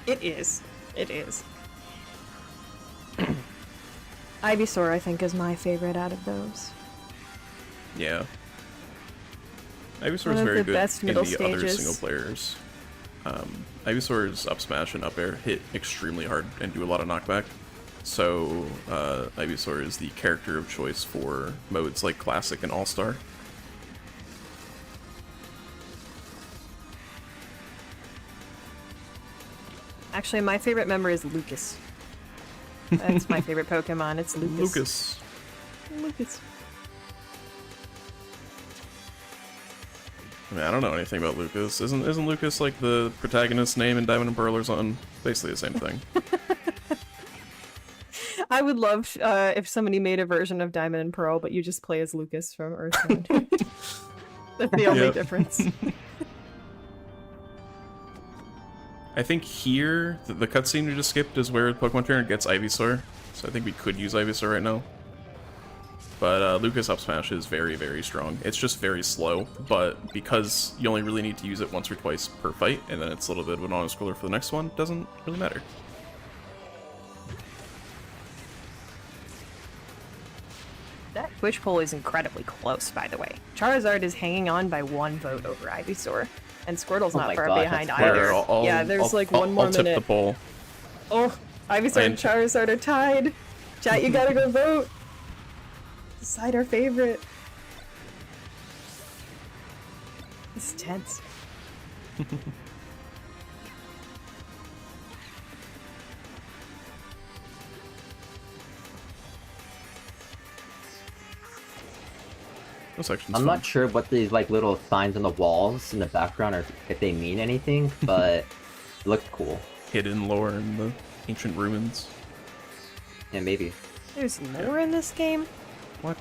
It is. It is. Ivysaur, I think, is my favorite out of those. Yeah. Ivysaur One is of very the good best in middle the other stages. single players. Ivysaur's up smash and up air hit extremely hard and do a lot of knockback. So Ivysaur is the character of choice for modes like Classic and All-Star. Actually, my favorite member is Lucas. That's my favorite Pokemon. It's Lucas. Lucas. I mean, I don't know anything about Lucas. Isn't Lucas like the protagonist's name in Diamond and Pearl or something? Basically the same thing. I would love if somebody made a version of Diamond and Pearl, but you just play as Lucas from Earthbound. That's the only difference. I think here, the cutscene we just skipped is where Pokemon Trainer gets Ivysaur, so I think we could use Ivysaur right now. But Lucas up smash is very, very strong. It's just very slow, but because you only really need to use it once or twice per fight, and then it's a little bit of an auto-scroller for the next one, doesn't really matter. That Twitch poll is incredibly close, by the way. Charizard is hanging on by 1 vote over Ivysaur, and Squirtle's not far behind either. Yeah, there's like one more I'll minute. tip the poll. Oh, Ivysaur and Charizard are tied. Chat, you gotta go vote. Decide our favorite. This is tense. I'm not sure what these like little signs on the walls in the background are, if they mean anything, but it looks cool. Hidden lore in the ancient ruins. Yeah, maybe. There's lore in this game? What?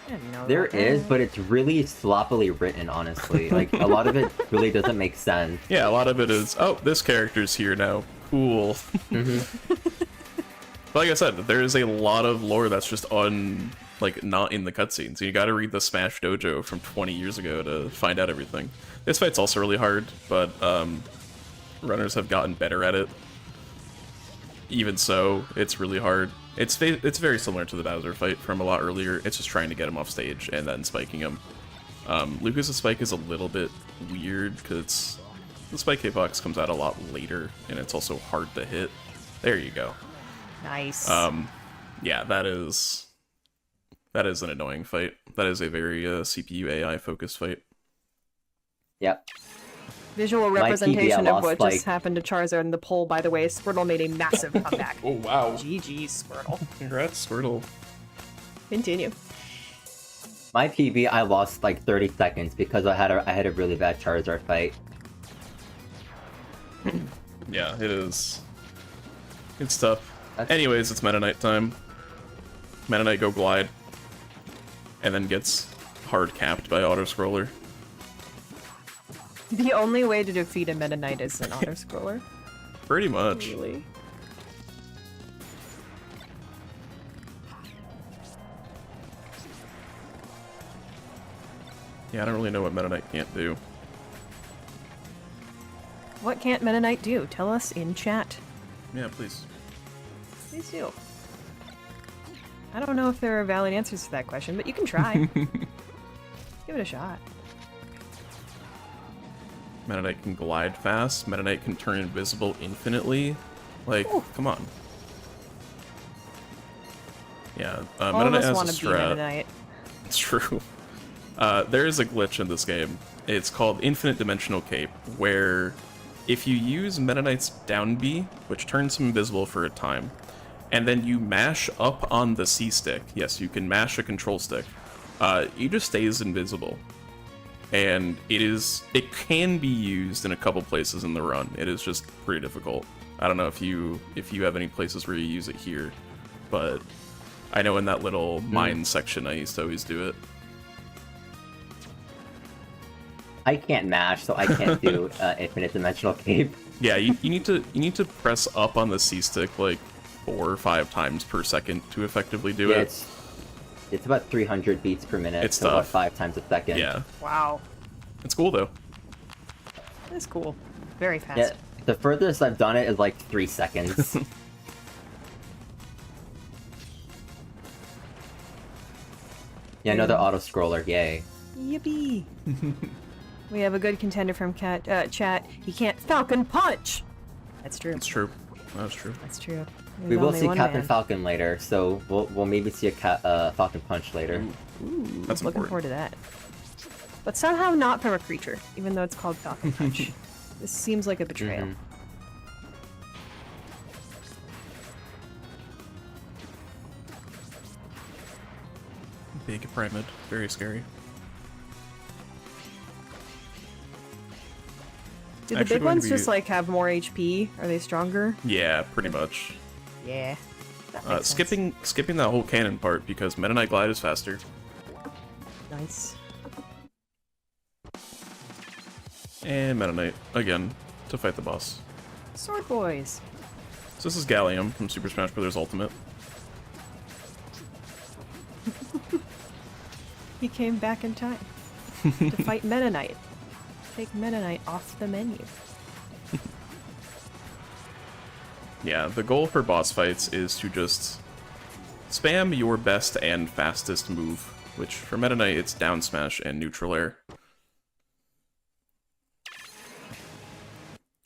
I didn't know There that. is, but it's really sloppily written, honestly. Like, a lot of it really doesn't make sense. Yeah, a lot of it is, oh, this character's here now. Cool. But like I said, there is a lot of lore that's just not in the cutscenes. You gotta read the Smash Dojo from 20 years ago to find out everything. This fight's also really hard, but runners have gotten better at it. Even so, it's really hard. It's very similar to the Bowser fight from a lot earlier. It's just trying to get him off stage and then spiking him. Lucas's spike is a little bit weird because the spike hitbox comes out a lot later, and it's also hard to hit. There you go. Nice. Yeah, that is an annoying fight. That is a very CPU AI focused fight. Yep. Visual representation of what just happened to Charizard in the poll, by the way. Squirtle made a massive comeback. Oh, wow. GG's, Squirtle. Congrats, Squirtle. Continue. My PB, I lost like 30 seconds because I had a really bad Charizard fight. Yeah, it is. It's tough. Anyways, it's Meta Knight time. Meta Knight go glide. And then gets hard capped by auto-scroller. The only way to defeat a Meta Knight is an auto-scroller. Pretty much. Really? Yeah, I don't really know what Meta Knight can't do. What can't Meta Knight do? Tell us in chat. Yeah, please. Please do. I don't know if there are valid answers to that question, but you can try. Give it a shot. Meta Knight can glide fast. Meta Knight can turn invisible infinitely. Like, Ooh. come on. Yeah, All Meta of Knight us has a want to be Meta strat. Knight. It's true. There is a glitch in this game. It's called Infinite Dimensional Cape, where if you use Meta Knight's down B, which turns him invisible for a time, and then you mash up on the C stick, yes, you can mash a control stick, he just stays invisible. And it can be used in a couple places in the run. It is just pretty difficult. I don't know if you have any places where you use it here, but I know in that little mine section I used to always do it. I can't mash, so I can't do infinite dimensional cape. Yeah, you need to press up on the C stick like 4 or 5 times per second to effectively do it. It's about 300 beats per minute. It's so about tough. 5 times a second. Yeah, Wow. it's cool though. That's cool. Very fast. Yeah, the furthest I've done it is like 3 seconds. Yeah, another auto scroller. Yay. Yippee! We have a good contender from chat. He can't Falcon Punch! That's true. It's true. That's true. That's true. We There's will only see one Captain man. Falcon later, so we'll maybe see a Falcon Punch later. Ooh, That's looking important. forward to that. But somehow not from a creature, even though it's called Falcon Punch. This seems like a betrayal. Mhm. Big pyramid, very scary. Do the Actually big going to ones be- just like have more HP? Are they stronger? Yeah, pretty much. Yeah. That makes sense. Skipping that whole cannon part because Meta Knight Glide is faster. Nice. And Meta Knight, again, to fight the boss. Sword boys. So this is Gallium from Super Smash Bros. Ultimate. He came back in time to fight Meta Knight. Take Meta Knight off the menu. Yeah, the goal for boss fights is to just spam your best and fastest move, which for Meta Knight it's down smash and neutral air.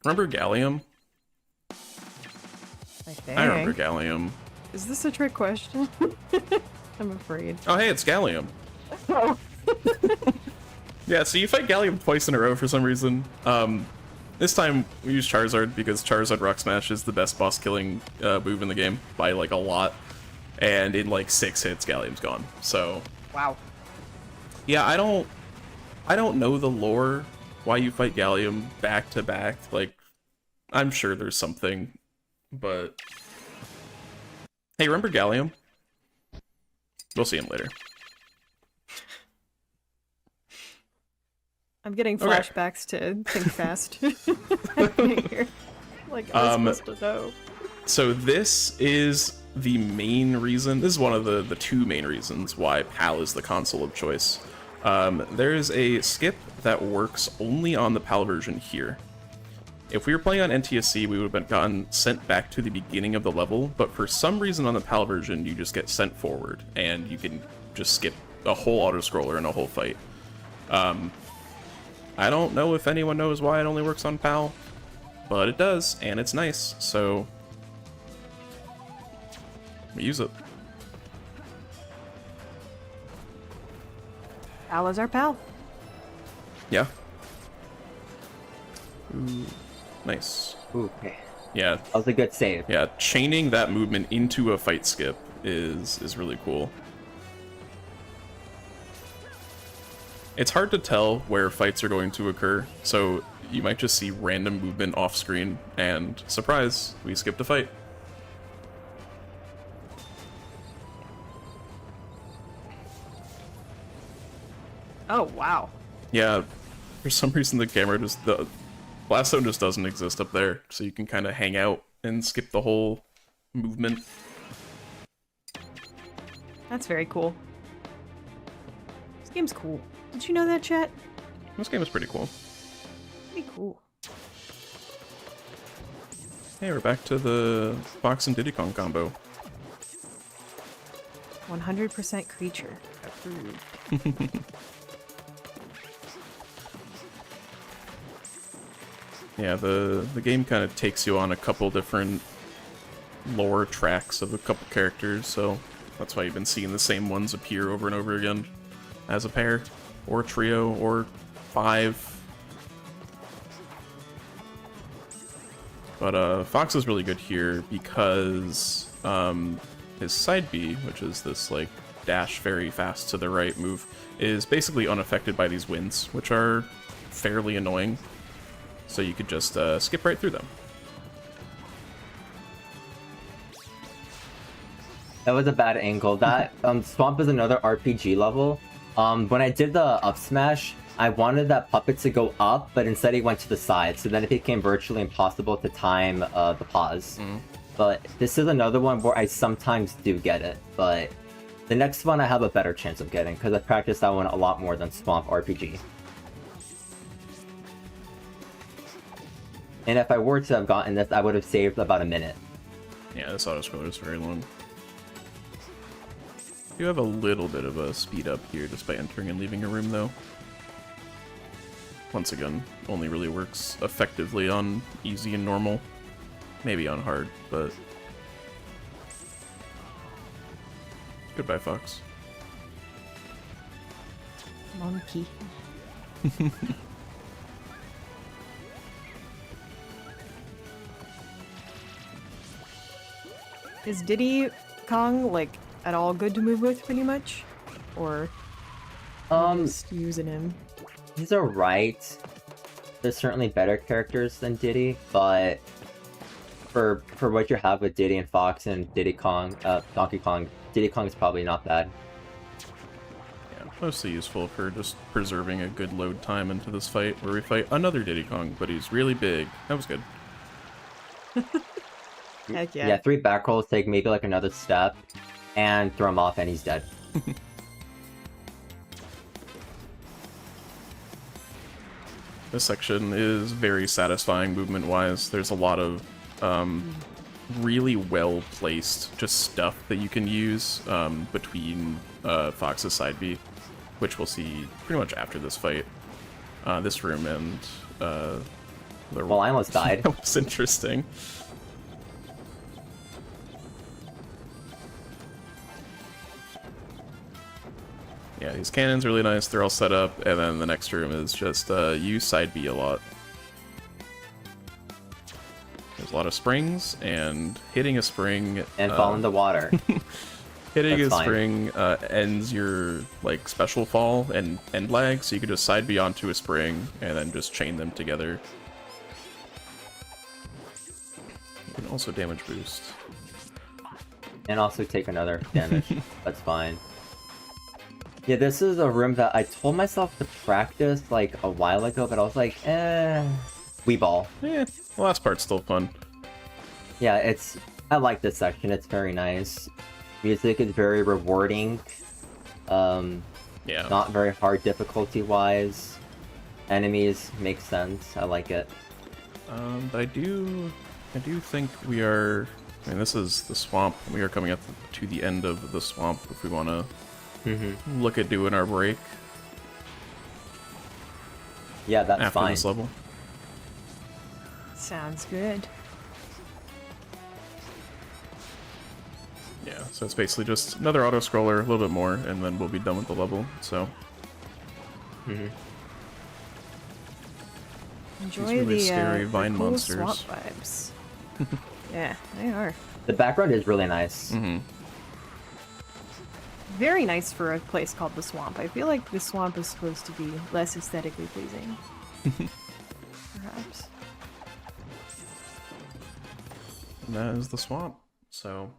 Remember Gallium? I think. I remember Gallium. Is this a trick question? I'm afraid. Oh hey, it's Gallium. Oh. Yeah, so you fight Gallium twice in a row for some reason. This time we use Charizard because Charizard Rock Smash is the best boss killing move in the game by like a lot. And in like 6 hits, Gallium's gone. So Wow. yeah, I don't know the lore why you fight Gallium back to back. Like, I'm sure there's something, but hey, remember Gallium? We'll see him later. I'm getting Okay. flashbacks to Think Fast. Here. Like, I was supposed to know. So this is the main reason, this is one of the 2 main reasons why PAL is the console of choice. There is a skip that works only on the PAL version here. If we were playing on NTSC, we would have gotten sent back to the beginning of the level, but for some reason on the PAL version, you just get sent forward, and you can just skip a whole auto-scroller and a whole fight. I don't know if anyone knows why it only works on PAL, but it does, and it's nice, so we use it. Pal is our pal. Yeah. Ooh, nice. Ooh, okay. Yeah, That was a good save. yeah, chaining that movement into a fight skip is really cool. It's hard to tell where fights are going to occur, so you might just see random movement off screen, and surprise, we skipped a fight. Oh, wow. Yeah, for some reason the camera the blast zone just doesn't exist up there, so you can kind of hang out and skip the whole movement. That's very cool. This game's cool. Did you know that, chat? This game is pretty cool. Pretty cool. Hey, we're back to the Fox and Diddy Kong combo. 100% creature. Approved. Yeah, the game kind of takes you on a couple different lore tracks of a couple characters, so that's why you've been seeing the same ones appear over and over again as a pair, or a trio, or 5. But Fox is really good here because his side B, which is this like dash very fast to the right move, is basically unaffected by these winds, which are fairly annoying. So you could just skip right through them. That was a bad angle. That Swamp is another RPG level. When I did the up smash, I wanted that puppet to go up, but instead he went to the side, so then it became virtually impossible to time the pause. But this is another one where I sometimes do get it, but the next one I have a better chance of getting, because I practiced that one a lot more than Swamp RPG. And if I were to have gotten this, I would have saved about a minute. Yeah, this auto-scroller is very long. You have a little bit of a speed up here just by entering and leaving a room, though. Once again, only really works effectively on easy and normal. Maybe on hard, but... Goodbye, Fox. Monkey. Is Diddy Kong, like, at all good to move with, pretty much? Or just using him? He's alright. There's certainly better characters than Diddy, but for what you have with Diddy and Fox and Diddy Kong, Donkey Kong, Diddy Kong is probably not bad. Yeah, mostly useful for just preserving a good load time into this fight, where we fight another Diddy Kong, but he's really big. That was good. Heck yeah. Yeah, 3 back rolls take maybe like another step, and throw him off and he's dead. This section is very satisfying movement-wise. There's a lot of really well-placed just stuff that you can use between Fox's side B, which we'll see pretty much after this fight. This room and... Well, I almost died. That was interesting. Yeah, these cannons are really nice, they're all set up, and then the next room is just use side B a lot. There's a lot of springs, and hitting a spring... And fall in the water. Hitting That's a fine. spring ends your like special fall and end lag, so you can just side B onto a spring, and then just chain them together. You can also damage boost. And also take another damage. That's fine. Yeah, this is a room that I told myself to practice like a while ago, but I was like, Wii ball. Yeah, the last part's still fun. Yeah, I like this section, it's very nice. Music is very rewarding. Yeah. Not very hard difficulty-wise. Enemies make sense, I like it. I do think we are... I mean, this is the swamp. We are coming up to the end of the swamp if we want to look at doing our break. Yeah, that's after fine. this level. Sounds good. Yeah, so it's basically just another auto-scroller, a little bit more, and then we'll be done with the level, so... Enjoy really the, scary vine the cool monsters. swamp vibes. Yeah, they are. The background is really nice. Very nice for a place called the Swamp. I feel like the Swamp is supposed to be less aesthetically pleasing. Perhaps. And that is the swamp, so...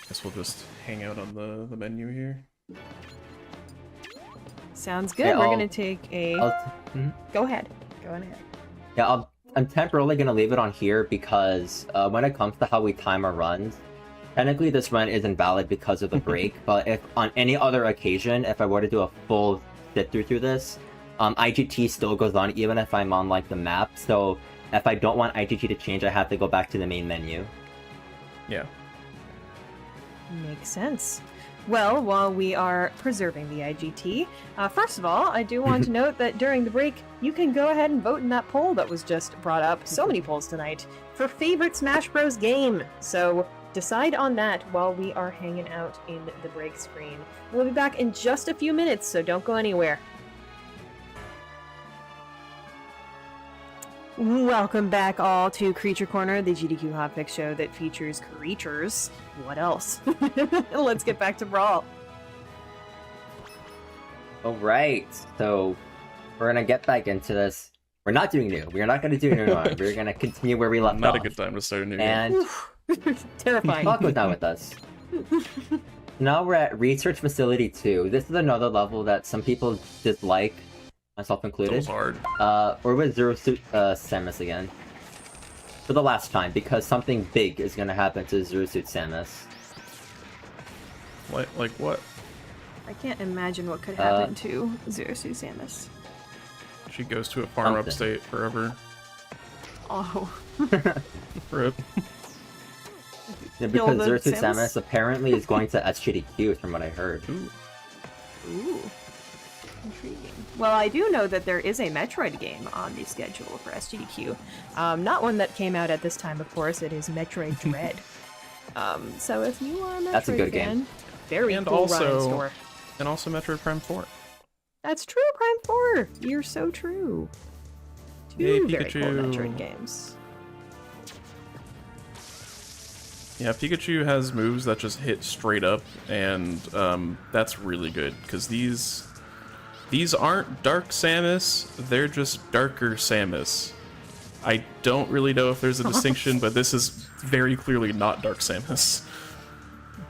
Guess we'll just hang out on the menu here. Sounds good. Yeah, We're I'll- gonna take a... Go ahead. Go on ahead. Yeah, I'm temporarily gonna leave it on here because when it comes to how we time our runs, technically this run is invalid because of the break, but if on any other occasion, if I were to do a full sit-through this, IGT still goes on even if I'm on, like, the map, so if I don't want IGT to change, I have to go back to the main menu. Yeah. Makes sense. Well, while we are preserving the IGT, first of all, I do want to note that during the break, you can go ahead and vote in that poll that was just brought up, so many polls tonight, for favorite Smash Bros. Game. So decide on that while we are hanging out in the break screen. We'll be back in just a few minutes, so don't go anywhere. Welcome back all to Creature Corner, the GDQ Hotfix show that features creatures. What else? Let's get back to Brawl. Alright, so we're gonna get back into this. We're not doing new. We're not gonna do new one. We're gonna continue where we left off. Not a good time to start a new game. And Terrifying. Talk was not with us. Now we're at Research Facility 2. This is another level that some people dislike, myself included. Those hard. We're with Zero Suit Samus again. For the last time, because something big is gonna happen to Zero Suit Samus. Like what? I can't imagine what could happen to Zero Suit Samus. She goes to a farm Something. upstate forever. Oh. Rip. Yeah, Kill because the Zero Suit Samus? Samus apparently is going to SGDQ from what I heard. Ooh. Ooh. Intriguing. Well, I do know that there is a Metroid game on the schedule for SGDQ. Not one that came out at this time, of course. It is Metroid Dread. So if you are a Metroid That's a good fan, game. very And cool run in also- store. And also Metroid Prime 4. That's true, Prime 4. You're so true. Two Yay, very cool Pikachu. Metroid games. Yeah, Pikachu has moves that just hit straight up, and that's really good, because these aren't Dark Samus, they're just Darker Samus. I don't really know if there's a distinction, but this is very clearly not Dark Samus.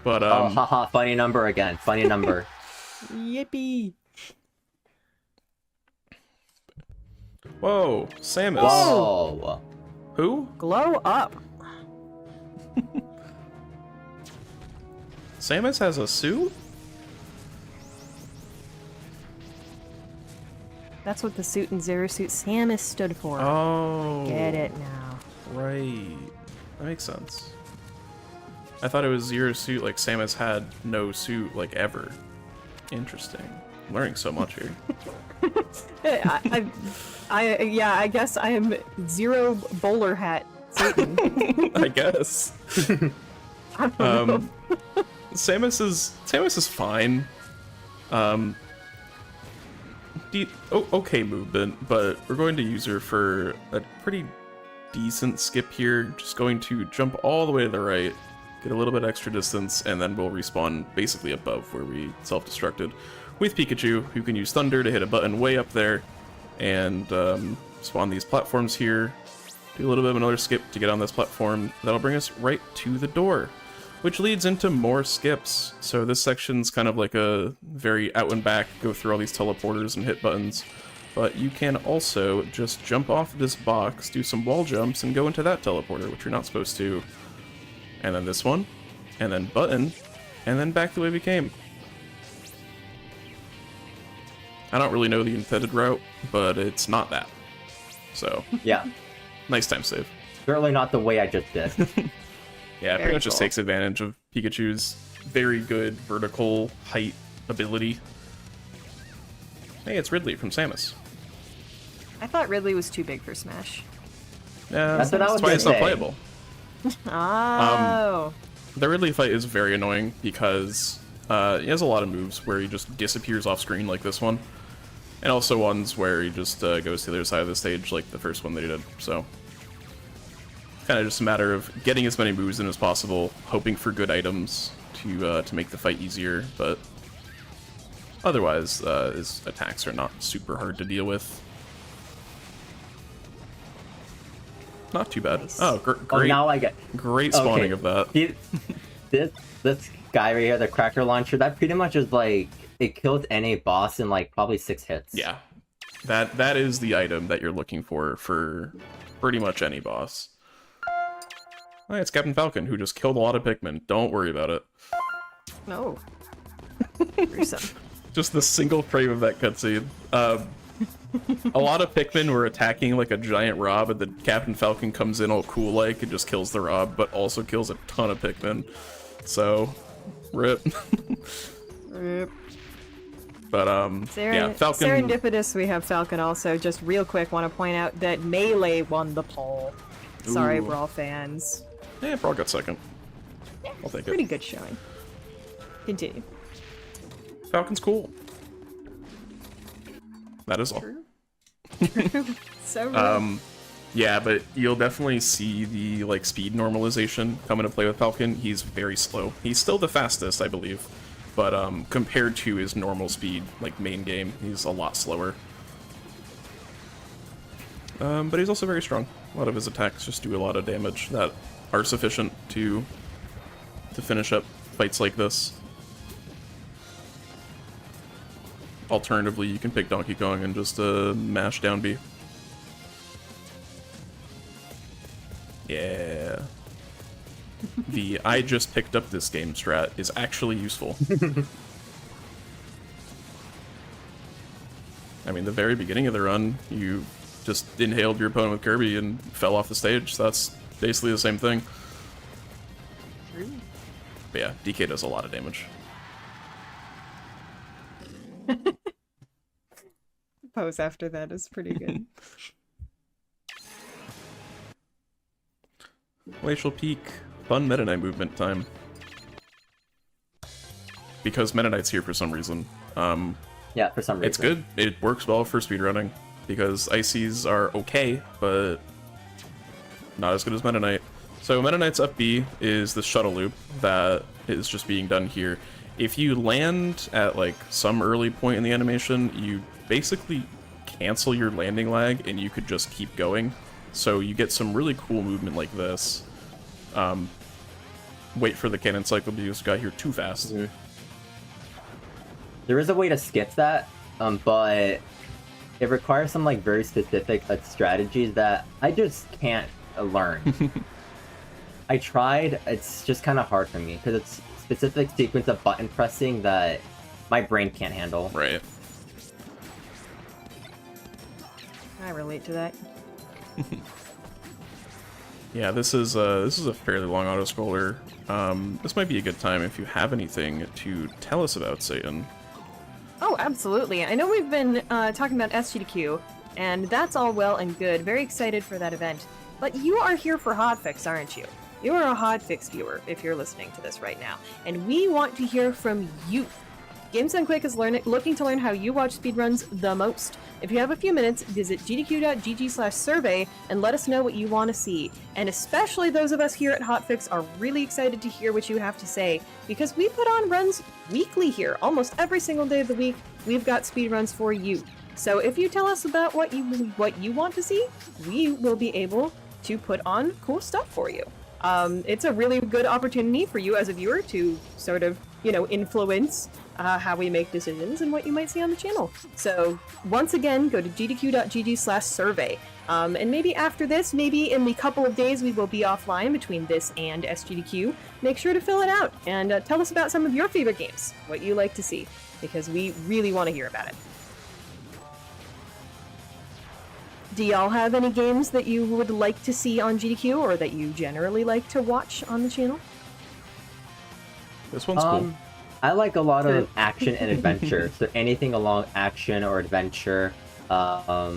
But, Oh, haha, funny number again. Funny number. Yippee. Whoa, Samus. Whoa! Who? Glow up. Samus has a suit? That's what the suit in Zero Suit Samus stood for. Oh. Get it now. Right. That makes sense. I thought it was Zero Suit, like Samus had no suit, like, ever. Interesting. I'm learning so much here. I guess I am Zero Bowler Hat Satan. I guess. I don't know. Samus is fine. Okay movement, but we're going to use her for a pretty decent skip here. Just going to jump all the way to the right, get a little bit extra distance, and then we'll respawn basically above where we self-destructed with Pikachu, who can use Thunder to hit a button way up there and spawn these platforms here. Do a little bit of another skip to get on this platform. That'll bring us right to the door, which leads into more skips. So this section's kind of like a very out and back, go through all these teleporters and hit buttons. But you can also just jump off this box, do some wall jumps, and go into that teleporter, which you're not supposed to. And then this one, and then button, and then back the way we came. I don't really know the intended route, but it's not that. So, Yeah, nice time save. certainly not the way I just did. Yeah, it Very pretty much just cool. takes advantage of Pikachu's very good vertical height ability. Hey, it's Ridley from Samus. I thought Ridley was too big for Smash. Yeah, That's what I was why gonna it's not say. playable. Oh. The Ridley fight is very annoying because he has a lot of moves where he just disappears off screen like this one. And also ones where he just goes to the other side of the stage like the first one that he did. So, kind of just a matter of getting as many moves in as possible, hoping for good items to make the fight easier, but otherwise his attacks are not super hard to deal with. Not too bad. Nice. Oh, Oh, great, now I get... great spawning Okay. of that. See, this guy right here, the Cracker Launcher, that pretty much is like... It kills any boss in like probably 6 hits. Yeah, that is the item that you're looking for pretty much any boss. Oh, it's Captain Falcon, who just killed a lot of Pikmin. Don't worry about it. No. Gruesome. Just the single frame of that cutscene. A lot of Pikmin were attacking like a giant Rob, and then Captain Falcon comes in all cool-like and just kills the Rob, but also kills a ton of Pikmin. So, rip. Rip. But, yeah, Falcon... Serendipitous, we have Falcon also. Just real quick, want to point out that Melee won the poll. Sorry, Ooh. Brawl fans. Yeah, Brawl got second. I'll take it. Pretty good showing. Continue. Falcon's cool. That is all. So real. Yeah, but you'll definitely see the like speed normalization come into play with Falcon. He's very slow. He's still the fastest, I believe, but compared to his normal speed, like main game, he's a lot slower. But he's also very strong. A lot of his attacks just do a lot of damage that are sufficient to finish up fights like this. Alternatively, you can pick Donkey Kong and just mash down B. Yeah. The I just picked up this game strat is actually useful. I mean, the very beginning of the run, you just inhaled your opponent with Kirby and fell off the stage, so that's basically the same thing. But yeah, DK does a lot of damage. Pose after that is pretty good. Glacial Peak. Fun Meta Knight movement time. Because Meta Knight's here for some reason. Yeah, for some reason. It's good. It works well for speedrunning. Because Ices are okay, but not as good as Meta Knight. So Meta Knight's up B is the shuttle loop that is just being done here. If you land at like some early point in the animation, you basically cancel your landing lag and you could just keep going. So you get some really cool movement like this. Wait for the cannon cycle because you got here too fast. Mm-hmm. There is a way to skip that, but it requires some like very specific strategies that I just can't learn. I tried, it's just kind of hard for me because it's specific sequence of button pressing that my brain can't handle. Right. I relate to that. Yeah, this is a fairly long auto-scroller. This might be a good time if you have anything to tell us about Satan. Oh, absolutely. I know we've been talking about SGDQ, and that's all well and good. Very excited for that event. But you are here for Hotfix, aren't you? You are a Hotfix viewer if you're listening to this right now, and we want to hear from you. Games Done Quick is looking to learn how you watch speedruns the most. If you have a few minutes, visit gdq.gg/survey and let us know what you want to see. And especially those of us here at Hotfix are really excited to hear what you have to say, because we put on runs weekly here. Almost every single day of the week, we've got speedruns for you. So if you tell us about what you want to see, we will be able to put on cool stuff for you. It's a really good opportunity for you as a viewer to sort of, influence how we make decisions and what you might see on the channel. So once again, go to gdq.gg/survey. And maybe after this, maybe in the couple of days we will be offline between this and SGDQ. Make sure to fill it out and tell us about some of your favorite games, what you like to see, because we really want to hear about it. Do y'all have any games that you would like to see on GDQ or that you generally like to watch on the channel? This one's cool. I like a lot of action and adventure. So anything along action or adventure, a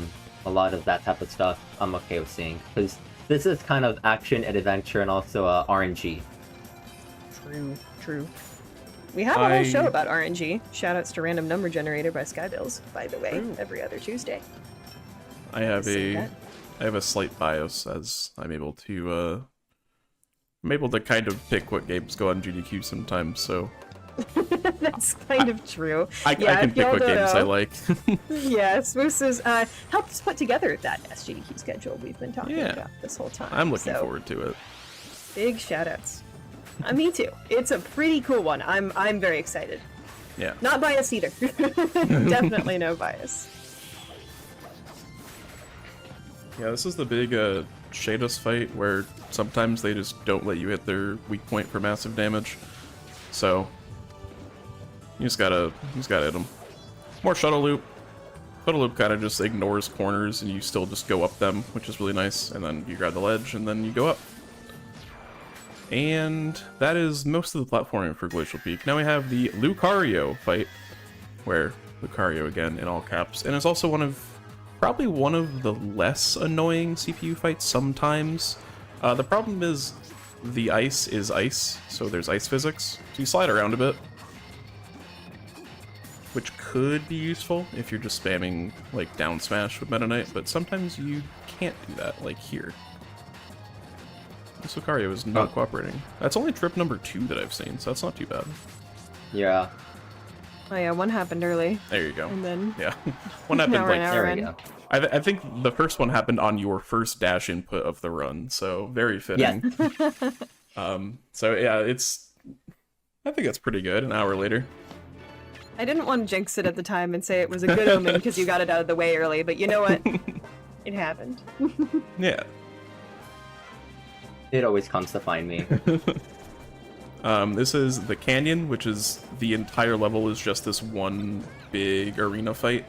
lot of that type of stuff, I'm okay with seeing. Because this is kind of action and adventure and also RNG. True. We have a whole show about RNG. Shoutouts to Random Number Generator by Skybills, by the way, every other Tuesday. I have a slight bias as I'm able to kind of pick what games go on GDQ sometimes, so that's kind of true. I can pick what games I like. Yes, this is helped us put together that SGDQ schedule we've been talking about this whole time. I'm looking forward to it. Big shoutouts. Me too. It's a pretty cool one. I'm very excited. Yeah. Not biased either. Definitely no bias. Yeah, this is the big Shados fight where sometimes they just don't let you hit their weak point for massive damage. So you just gotta hit them. More shuttle loop. Shuttle loop kind of just ignores corners, and you still just go up them, which is really nice. And then you grab the ledge, and then you go up. And that is most of the platforming for Glacial Peak. Now we have the Lucario fight, where Lucario again in all caps, and it's also probably one of the less annoying CPU fights sometimes. The problem is the ice is ice, so there's ice physics, so you slide around a bit, which could be useful if you're just spamming like down smash with Meta Knight, but sometimes you can't do that, like here. This Lucario is not cooperating. That's only trip number 2 that I've seen, so that's not too bad. Yeah. Oh yeah, one happened early. There you go. And then yeah, one happened like There we go. I think the first one happened on your first dash input of the run, so very fitting. Yeah. So yeah, I think it's pretty good. An hour later. I didn't want to jinx it at the time and say it was a good omen because you got it out of the way early, but you know what? It happened. Yeah. It always comes to find me. This is the canyon, which is the entire level is just this one big arena fight.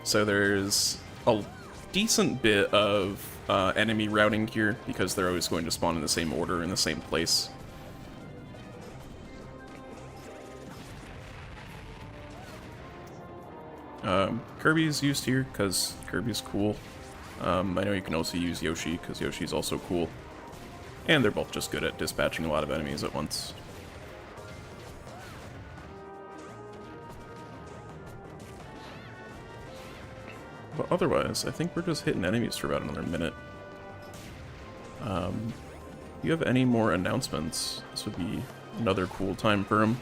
So there's a decent bit of enemy routing here because they're always going to spawn in the same order in the same place. Kirby's used here because Kirby's cool. I know you can also use Yoshi because Yoshi's also cool. And they're both just good at dispatching a lot of enemies at once. But otherwise, I think we're just hitting enemies for about another minute. Do you have any more announcements? This would be another cool time for them.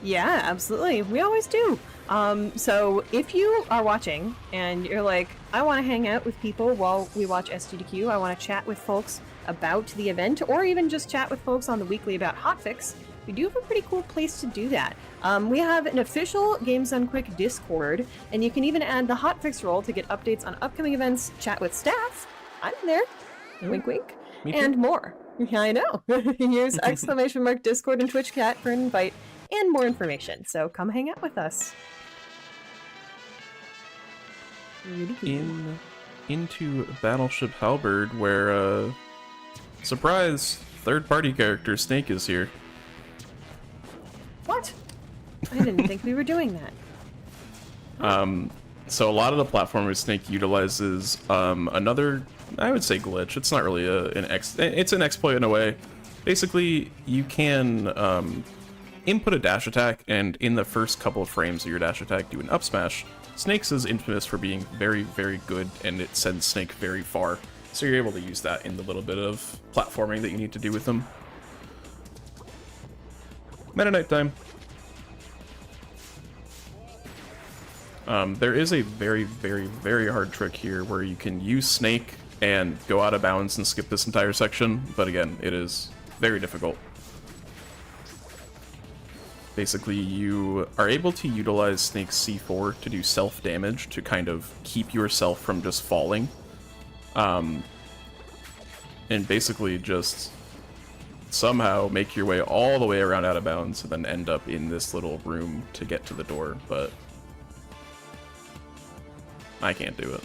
Yeah, absolutely. We always do. So if you are watching and you're like, I want to hang out with people while we watch SGDQ, I want to chat with folks about the event, or even just chat with folks on the weekly about Hotfix, we do have a pretty cool place to do that. We have an official Games Done Quick Discord, and you can even add the Hotfix role to get updates on upcoming events, chat with staff. I'm there. Wink, wink. And more. Yeah, I know. Use !Discord and Twitch chat for an invite and more information. So come hang out with us. Into Battleship Halberd, where surprise, third-party character Snake is here. What? I didn't think we were doing that. So a lot of the platformers Snake utilizes another, I would say, glitch. It's not really it's an exploit in a way. Basically, you can input a dash attack, and in the first couple of frames of your dash attack, do an up smash. Snake's is infamous for being very, very good, and it sends Snake very far. So you're able to use that in the little bit of platforming that you need to do with them. Meta Knight time. There is a very, very, very hard trick here where you can use Snake and go out of bounds and skip this entire section, but again, it is very difficult. Basically, you are able to utilize Snake's C4 to do self-damage to kind of keep yourself from just falling. And basically just somehow make your way all the way around out of bounds and then end up in this little room to get to the door, but I can't do it.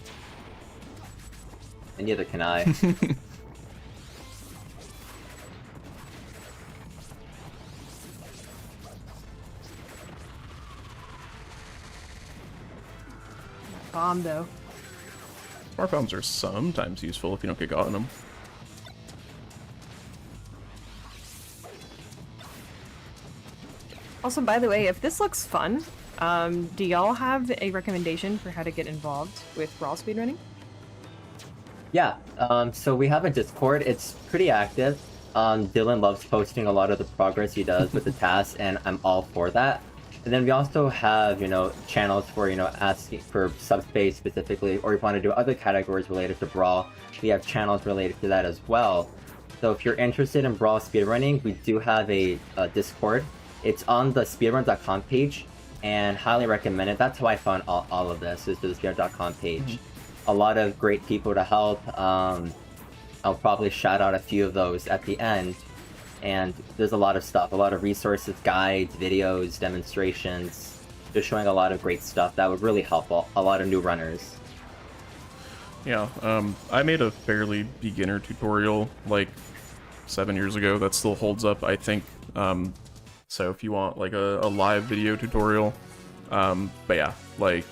And neither can I. Bomb, though. Smart bombs are sometimes useful if you don't get caught in them. Also, by the way, if this looks fun, do y'all have a recommendation for how to get involved with Brawl speedrunning? Yeah, so we have a Discord. It's pretty active. Dylan loves posting a lot of the progress he does with the tasks, and I'm all for that. And then we also have, channels for, asking for Subspace specifically, or if you want to do other categories related to Brawl, we have channels related to that as well. So if you're interested in Brawl speedrunning, we do have a Discord. It's on the speedrun.com page, and highly recommend it. That's how I found all of this, is through the speedrun.com page. A lot of great people to help. I'll probably shout out a few of those at the end. And there's a lot of stuff, a lot of resources, guides, videos, demonstrations, just showing a lot of great stuff that would really help a lot of new runners. Yeah, I made a fairly beginner tutorial like 7 years ago that still holds up, I think. So if you want like a live video tutorial, but yeah, like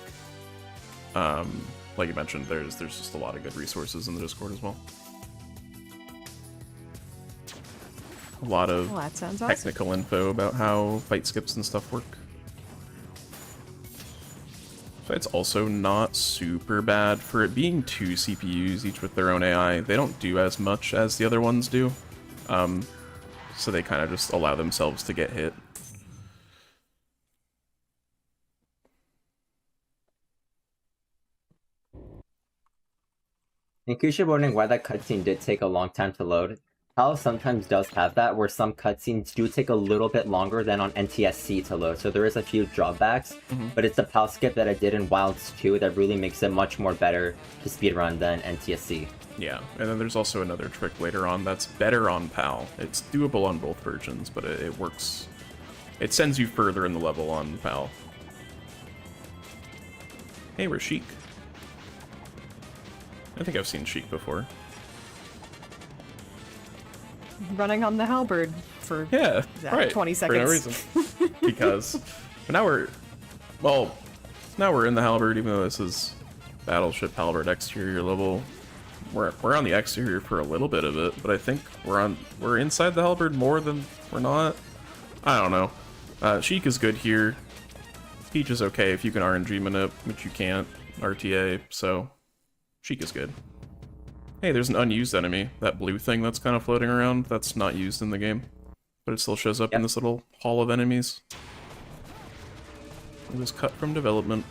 you mentioned, there's just a lot of good resources in the Discord as well. A lot of that sounds awesome. technical info about how fight skips and stuff work. It's also not super bad for it being 2 CPUs, each with their own AI. They don't do as much as the other ones do, so they kind of just allow themselves to get hit. In case you're wondering why that cutscene did take a long time to load, PAL sometimes does have that, where some cutscenes do take a little bit longer than on NTSC to load, so there is a few drawbacks, but it's the PAL skip that I did in Wilds 2 that really makes it much more better to speedrun than NTSC. Yeah, and then there's also another trick later on that's better on PAL. It's doable on both versions, but it works. It sends you further in the level on PAL. Hey, we're Sheik. I think I've seen Sheik before. Running on the halberd for 20 seconds. For no reason. Because now we're in the halberd, even though this is Battleship Halberd exterior level. We're on the exterior for a little bit of it, but I think we're inside the halberd more than we're not. I don't know. Sheik is good here. Peach is okay if you can RNG manip, which you can't RTA, so Sheik is good. Hey, there's an unused enemy. That blue thing that's kind of floating around, that's not used in the game. But it still shows up in this little hall of enemies. It was cut from development.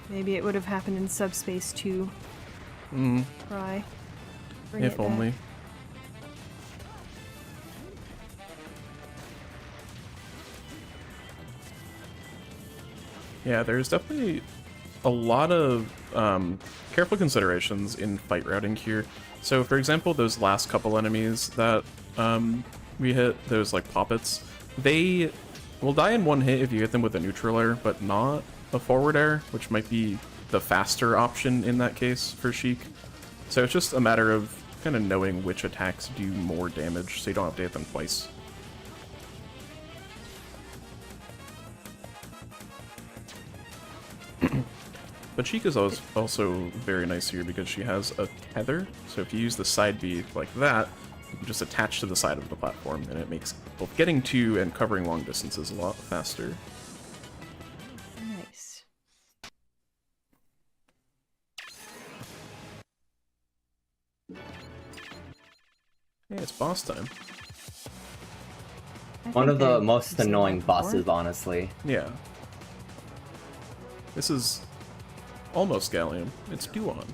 Maybe it would have happened in Subspace 2. Try. Bring If it back. only. Yeah, there's definitely a lot of careful considerations in fight routing here. So, for example, those last couple enemies that we hit, those like poppets, they will die in one hit if you hit them with a neutral air, but not a forward air, which might be the faster option in that case for Sheik. So it's just a matter of kind of knowing which attacks do more damage, so you don't have to hit them twice. But Sheik is also very nice here because she has a tether, so if you use the side B like that, you can just attach to the side of the platform, and it makes both getting to and covering long distances a lot faster. Nice. Hey, it's boss time. One of the most annoying bosses, honestly. Yeah. This is almost Gallium. It's Duon.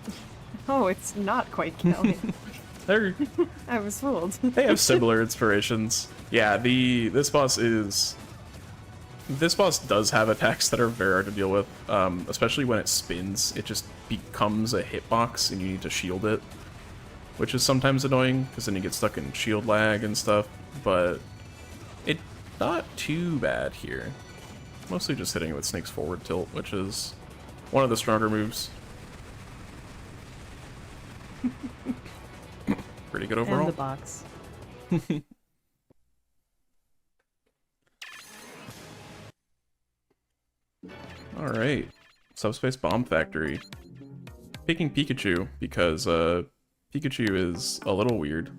Oh, it's not quite Gallium. I was fooled. They have similar inspirations. Yeah, this boss does have attacks that are very hard to deal with, especially when it spins. It just becomes a hitbox and you need to shield it, which is sometimes annoying because then you get stuck in shield lag and stuff, but it's not too bad here. Mostly just hitting it with Snake's forward tilt, which is one of the stronger moves. Pretty good overall. And the box. Alright. Subspace Bomb Factory. Picking Pikachu because Pikachu is a little weird.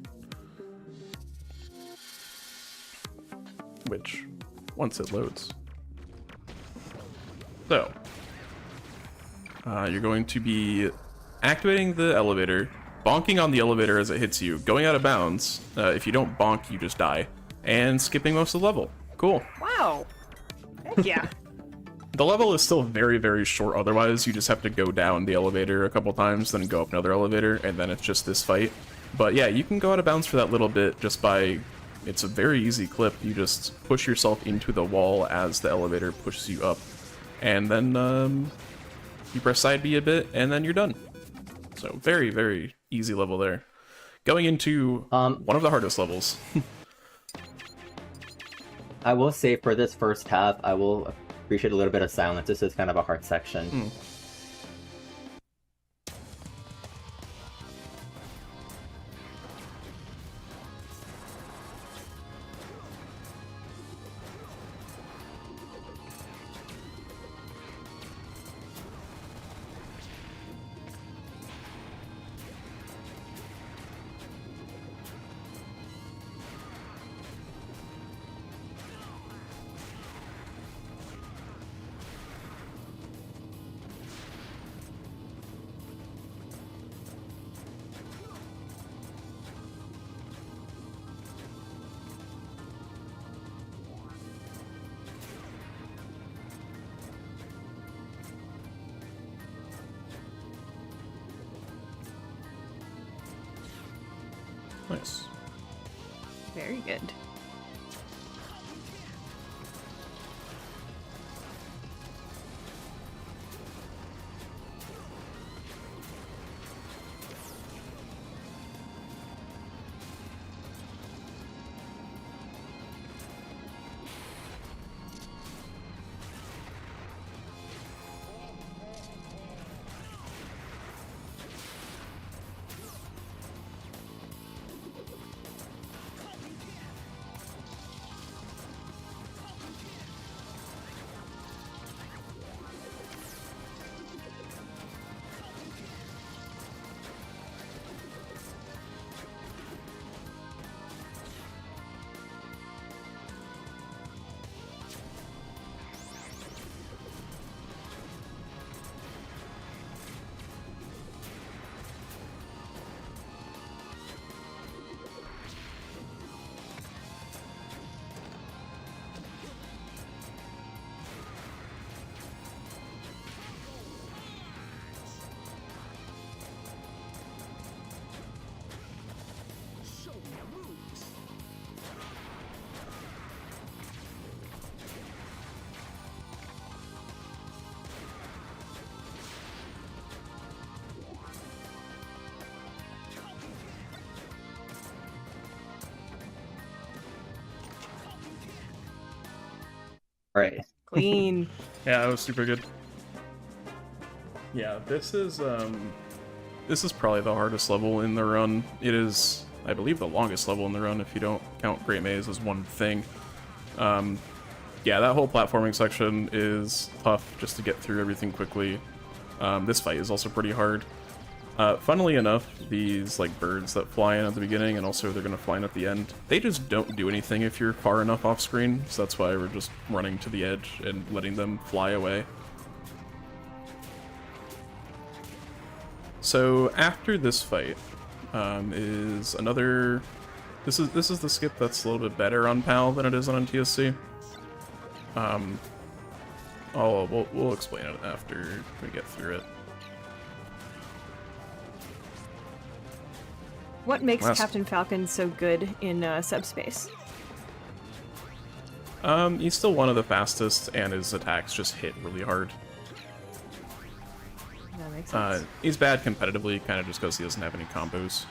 Which, once it loads. So, you're going to be activating the elevator, bonking on the elevator as it hits you, going out of bounds. If you don't bonk, you just die, and skipping most of the level. Cool. Wow. Heck yeah. The level is still very, very short otherwise. You just have to go down the elevator a couple times, then go up another elevator, and then it's just this fight. But yeah, you can go out of bounds for that little bit just by... It's a very easy clip. You just push yourself into the wall as the elevator pushes you up. And then you press side B a bit, and then you're done. So very, very easy level there. Going into one of the hardest levels. I will say for this first half, I will appreciate a little bit of silence. This is kind of a hard section. Nice. Very good. Right. Clean. Yeah, that was super good. Yeah, this is probably the hardest level in the run. It is, I believe, the longest level in the run if you don't count Great Maze as one thing. Yeah, that whole platforming section is tough just to get through everything quickly. This fight is also pretty hard. Funnily enough, these like birds that fly in at the beginning and also they're gonna fly in at the end, they just don't do anything if you're far enough off screen, so that's why we're just running to the edge and letting them fly away. So after this fight is another. This is the skip that's a little bit better on PAL than it is on NTSC. We'll explain it after we get through it. What makes Captain Falcon so good in Subspace? He's still one of the fastest, and his attacks just hit really hard. That makes sense. He's bad competitively, kind of just because he doesn't have any combos.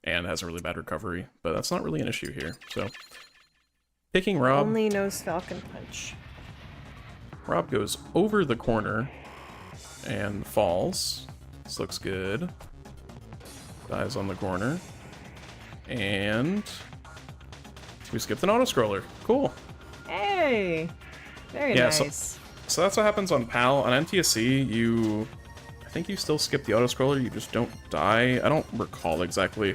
And has a really bad recovery, but that's not really an issue here, so. Picking Rob. Only knows Falcon Punch. Rob goes over the corner and falls. This looks good. Dies on the corner. And we skipped an auto-scroller. Cool. Hey! Very nice. So that's what happens on PAL. On NTSC, I think you still skip the auto-scroller, you just don't die. I don't recall exactly.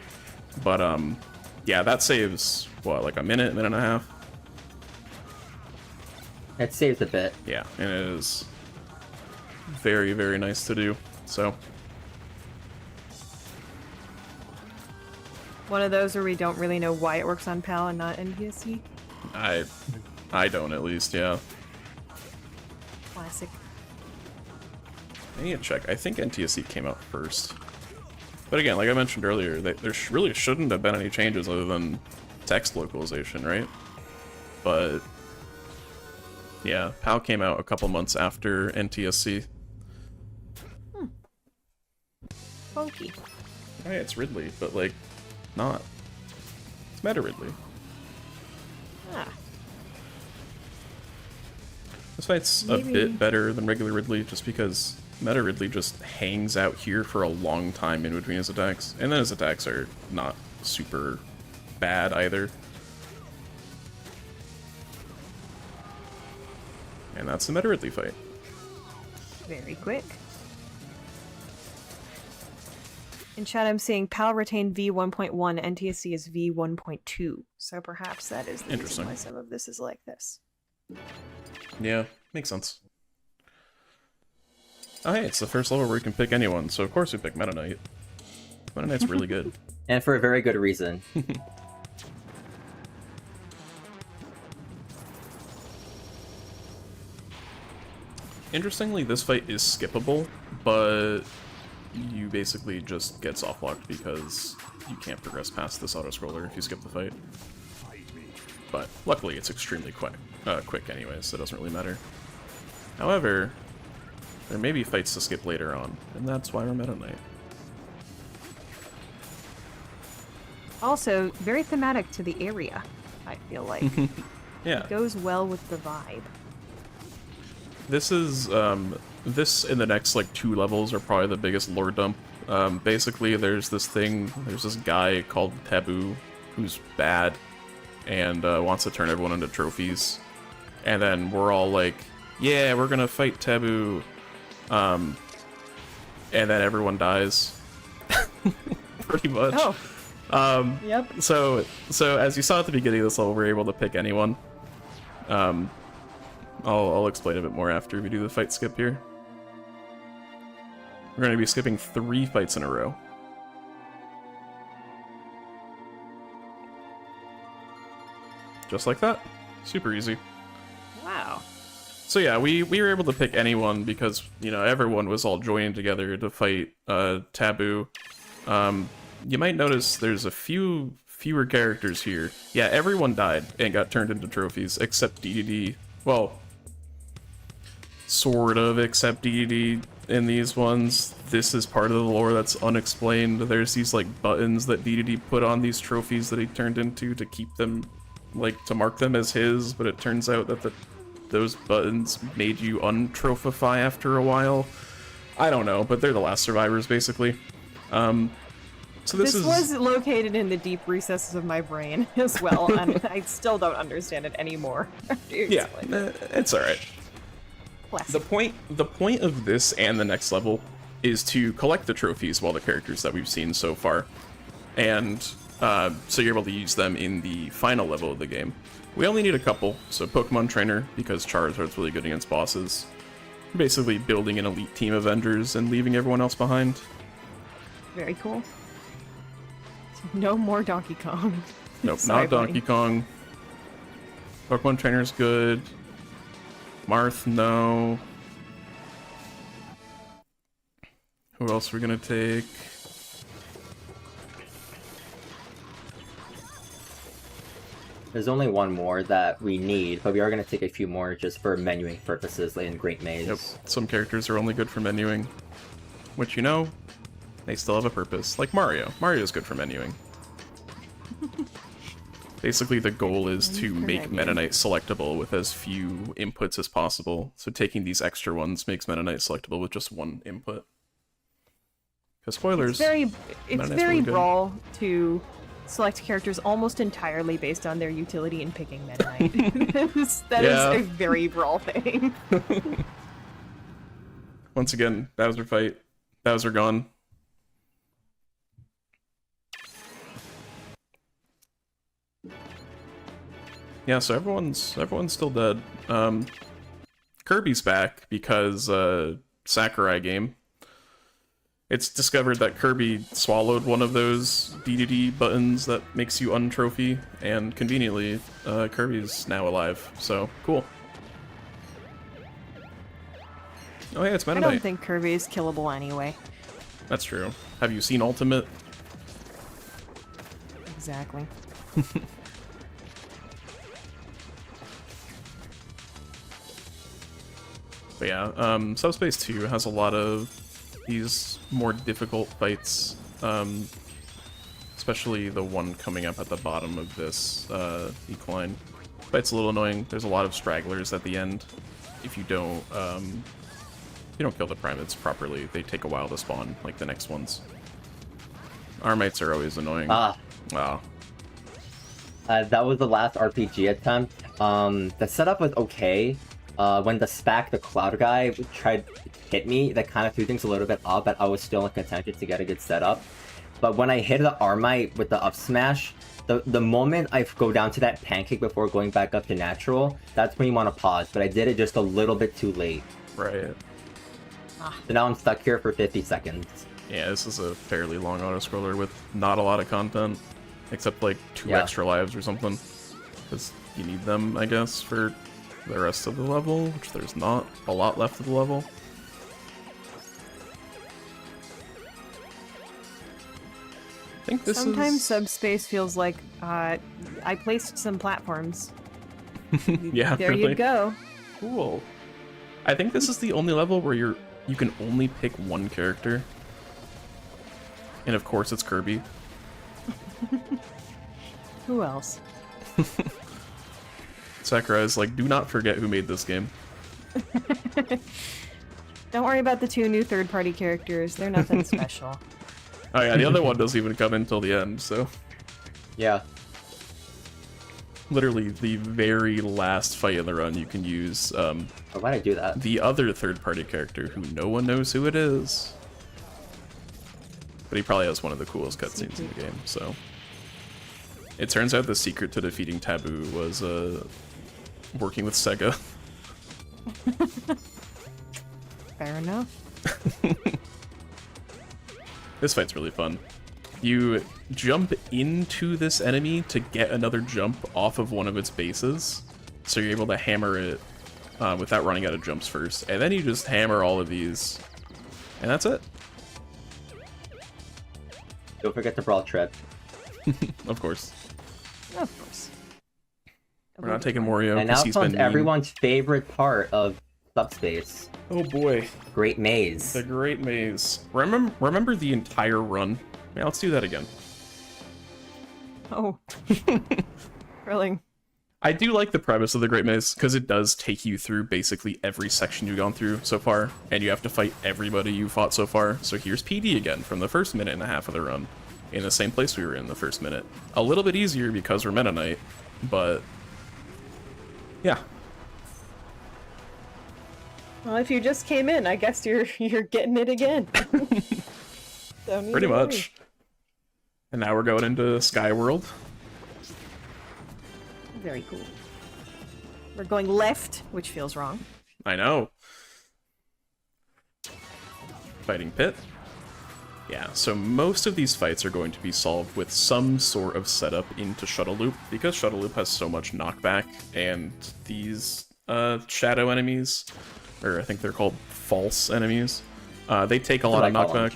But, yeah, that saves, what, like a minute and a half? It saves a bit. Yeah, and it is very, very nice to do, so. One of those where we don't really know why it works on PAL and not NTSC. I don't, at least, yeah. Classic. I need to check. I think NTSC came out first. But again, like I mentioned earlier, there really shouldn't have been any changes other than text localization, right? But yeah, PAL came out a couple months after NTSC. Funky. Oh yeah, it's Ridley, but like, not. It's Meta Ridley. Ah. This fight's a bit better than regular Ridley, just because Meta Ridley just hangs out here for a long time in between his attacks, and then his attacks are not super bad either. And that's the Meta Ridley fight. Very quick. In chat, I'm seeing PAL retained V1.1, NTSC is V1.2. So perhaps that is the reason why some of this is like this. Yeah, makes sense. Oh hey, it's the first level where you can pick anyone, so of course we pick Meta Knight. Meta Knight's really good. And for a very good reason. Interestingly, this fight is skippable, but you basically just get soft-locked because you can't progress past this auto-scroller if you skip the fight. But luckily, it's extremely quick anyways, so it doesn't really matter. However, there may be fights to skip later on, and that's why we're Meta Knight. Also, very thematic to the area, I feel like. Yeah. It goes well with the vibe. This is, this and the next, like, 2 levels are probably the biggest lore dump. Basically, there's this guy called Taboo, who's bad, and wants to turn everyone into trophies. And then we're all like, yeah, we're gonna fight Taboo. And then everyone dies. Pretty much. Oh. Yep. So as you saw at the beginning of this level, we're able to pick anyone. I'll explain a bit more after we do the fight skip here. We're going to be skipping 3 fights in a row. Just like that. Super easy. Wow. So yeah, we were able to pick anyone because, you know, everyone was all joining together to fight Taboo. You might notice there's a fewer characters here. Yeah, everyone died and got turned into trophies except DDD. Well, sort of, except DDD in these ones. This is part of the lore that's unexplained. There's these, like, buttons that DDD put on these trophies that he turned into to keep them, like, to mark them as his, but it turns out that those buttons made you untropify after a while. I don't know, but they're the last survivors, basically. So this was located in the deep recesses of my brain as well, and I still don't understand it anymore. Yeah, it's alright. The point of this and the next level is to collect the trophies of all the characters that we've seen so far, and so you're able to use them in the final level of the game. We only need a couple, so Pokemon Trainer, because Charizard's really good against bosses. Basically building an elite team of vendors and leaving everyone else behind. Very cool. No more Donkey Kong. Nope, Sorry, not Donkey Kong. Pokemon Trainer's good. Marth, no. Who else are we gonna take? There's only one more that we need, but we are going to take a few more just for menuing purposes in Great Maze. Yep, some characters are only good for menuing. Which, you know, they still have a purpose. Like Mario. Mario's good for menuing. Basically, the goal is to make Meta Knight selectable with as few inputs as possible. So taking these extra ones makes Meta Knight selectable with just 1 input. Because spoilers, it's very brawl to select characters almost entirely based on their utility in picking Meta Knight. that is a very brawl thing. Once again, Bowser fight. Bowser gone. Yeah, so everyone's still dead. Kirby's back because Sakurai game. It's discovered that Kirby swallowed one of those DDD buttons that makes you untrophy, and conveniently, Kirby's now alive. So cool. Oh yeah, it's Meta Knight. I don't think Kirby is killable anyway. That's true. Have you seen Ultimate? Exactly. But yeah, Subspace 2 has a lot of these more difficult fights, especially the one coming up at the bottom of this decline. Fight's a little annoying. There's a lot of stragglers at the end. If you don't kill the primates properly, they take a while to spawn, like the next ones. Armites are always annoying. Ah. Wow. That was the last RPG attempt. The setup was okay. When the SPAC, the cloud guy, tried to hit me, that kind of threw things a little bit off, but I was still in contention to get a good setup. But when I hit the Armite with the up smash, the moment I go down to that pancake before going back up to natural, that's when you want to pause, but I did it just a little bit too late. Right. So now I'm stuck here for 50 seconds. Yeah, this is a fairly long auto-scroller with not a lot of content, except like 2 extra lives or something. Because you need them, I guess, for the rest of the level, which there's not a lot left of the level. I think this Sometimes Subspace feels like I placed some platforms. Yeah, there really? you go. Cool. I think this is the only level where you can only pick one character. And of course it's Kirby. Who else? Sakura is like, do not forget who made this game. Don't worry about the 2 new third-party characters. They're nothing special. Oh yeah, the other one doesn't even come in until the end, so... Yeah. Literally, the very last fight in the run, you can use, Why'd I do that? the other third-party character, who no one knows who it is. But he probably has one of the coolest cutscenes in the game, so... It turns out the secret to defeating Taboo was, working with Sega. Fair enough. This fight's really fun. You jump into this enemy to get another jump off of one of its bases, so you're able to hammer it without running out of jumps first, and then you just hammer all of these, and that's it. Don't forget to brawl trip. Of course. Of course. We're not taking Wario And now because he's comes been mean. everyone's favorite part of Subspace. Oh boy. Great Maze. The Great Maze. Remember the entire run? Yeah, let's do that again. Oh. Thrilling. I do like the premise of the Great Maze, because it does take you through basically every section you've gone through so far, and you have to fight everybody you fought so far. So here's PD again from the first minute and a half of the run, in the same place we were in the first minute. A little bit easier because we're Meta Knight, but yeah. Well, if you just came in, I guess you're getting it again. Don't need Pretty to worry. much. And now we're going into Sky World. Very cool. We're going left, which feels wrong. I know. Fighting Pit. Yeah, so most of these fights are going to be solved with some sort of setup into Shuttle Loop, because Shuttle Loop has so much knockback, and these shadow enemies, or I think they're called false enemies, they take a lot of knockback.